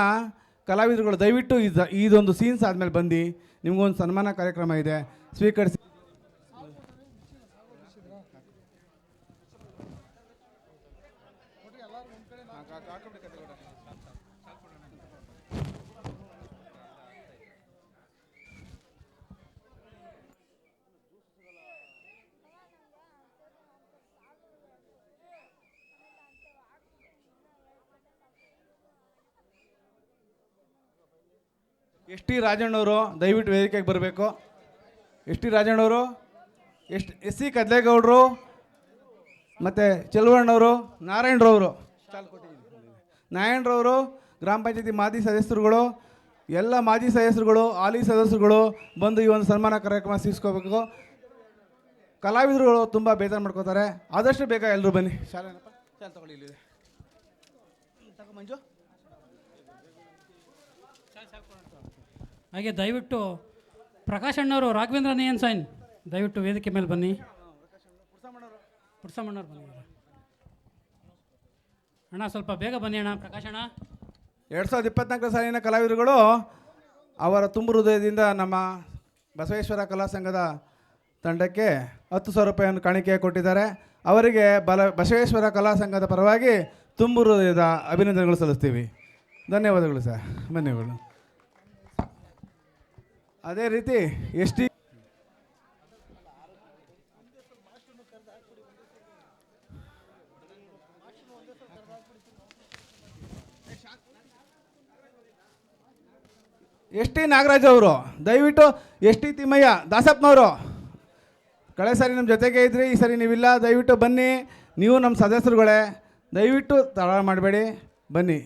ಕಲಾವಿದರುಗಳು ದಯವಿಟ್ಟು ಇದೊಂದು ಸೀನ್ಸ್ ಆದಮೇಲೆ ಬಂದು ನಿಮಗೊಂದು ಸನ್ಮಾನ ಕಾರ್ಯಕ್ರಮ ಇದೆ, ಸ್ವೀಕರಿಸಿ. ಎಸ್ ಟಿ ರಾಜಣ್ಣವರು ದಯವಿಟ್ಟು ವೇದಿಕೆಗೆ ಬರಬೇಕು. ಎಸ್ ಟಿ ರಾಜಣ್ಣವರು, ಎಸ್ ಸಿ ಕದ್ಲೇಗೌಡರು, ಮತ್ತು ಚೆಲುವಣ್ಣವರು, ನಾರಾಯಣರವರು, ಗ್ರಾಮ ಪಂಚಾಯತಿ ಮಾಜಿ ಸದಸ್ಯರುಗಳು, ಎಲ್ಲ ಮಾಜಿ ಸದಸ್ಯರುಗಳು, ಹಾಲಿ ಸದಸ್ಯರುಗಳು ಬಂದು ಈ ಒಂದು ಸನ್ಮಾನ ಕಾರ್ಯಕ್ರಮ ಸಿಗಿಸ್ಕೋಬೇಕು. ಕಲಾವಿದರುಗಳು ತುಂಬ ಬೇಜಾರು ಮಾಡ್ಕೋತಾರೆ, ಆದಷ್ಟು ಬೇಗ ಎಲ್ಲರೂ ಬನ್ನಿ. ಶಾಲೆನಪ್ಪ ಶಾಲೆ ತಗೊಳ್ಳಿ, ಇಲ್ಲಿದೆ ತಗೋ ಮಂಜು. ಹಾಗೆ ದಯವಿಟ್ಟು ಪ್ರಕಾಶ್ ಅಣ್ಣವರು, ರಾಘವೇಂದ್ರ ನಿಯನ್ ಸೈನ್ ದಯವಿಟ್ಟು ವೇದಿಕೆ ಮೇಲೆ ಬನ್ನಿ. ಪುಟ್ಸಮ್ಮಣ್ಣವ್ರು ಬಂದಿದ್ದಾರೆ ಅಣ್ಣ, ಸ್ವಲ್ಪ ಬೇಗ ಬನ್ನಿ ಅಣ್ಣ. ಪ್ರಕಾಶ್ ಅಣ್ಣ, 2024 ಸಾಲಿನ ಕಲಾವಿದರುಗಳು ಅವರ ತುಂಬು ಹೃದಯದಿಂದ ನಮ್ಮ ಬಸವೇಶ್ವರ ಕಲಾ ಸಂಘದ ತಂಡಕ್ಕೆ 10,000 ರೂಪಾಯಿಯನ್ನು ಕಾಣಿಕೆ ಕೊಟ್ಟಿದ್ದಾರೆ. ಅವರಿಗೆ ಬಸವೇಶ್ವರ ಕಲಾ ಸಂಘದ ಪರವಾಗಿ ತುಂಬು ಹೃದಯದ ಅಭಿನಂದನೆಗಳು ಸಲ್ಲಿಸ್ತೀವಿ. ಧನ್ಯವಾದಗಳು ಸರ್, ಧನ್ಯವಾದಗಳು. ಅದೇ ರೀತಿ ಎಸ್ ಟಿ ನಾಗರಾಜ್ ಅವರು ದಯವಿಟ್ಟು, ಎಸ್ ಟಿ ತಿಮ್ಮಯ್ಯ ದಾಸಪ್ಪನವರು ಕಳೆದ ಸಾರಿ ನಮ್ಮ ಜೊತೆಗೆ ಇದ್ರಿ, ಈ ಸರಿ ನೀವಿಲ್ಲ, ದಯವಿಟ್ಟು ಬನ್ನಿ. ನೀವು ನಮ್ಮ ಸದಸ್ಯರುಗಳೇ, ದಯವಿಟ್ಟು ತಡ ಮಾಡಬೇಡಿ, ಬನ್ನಿ.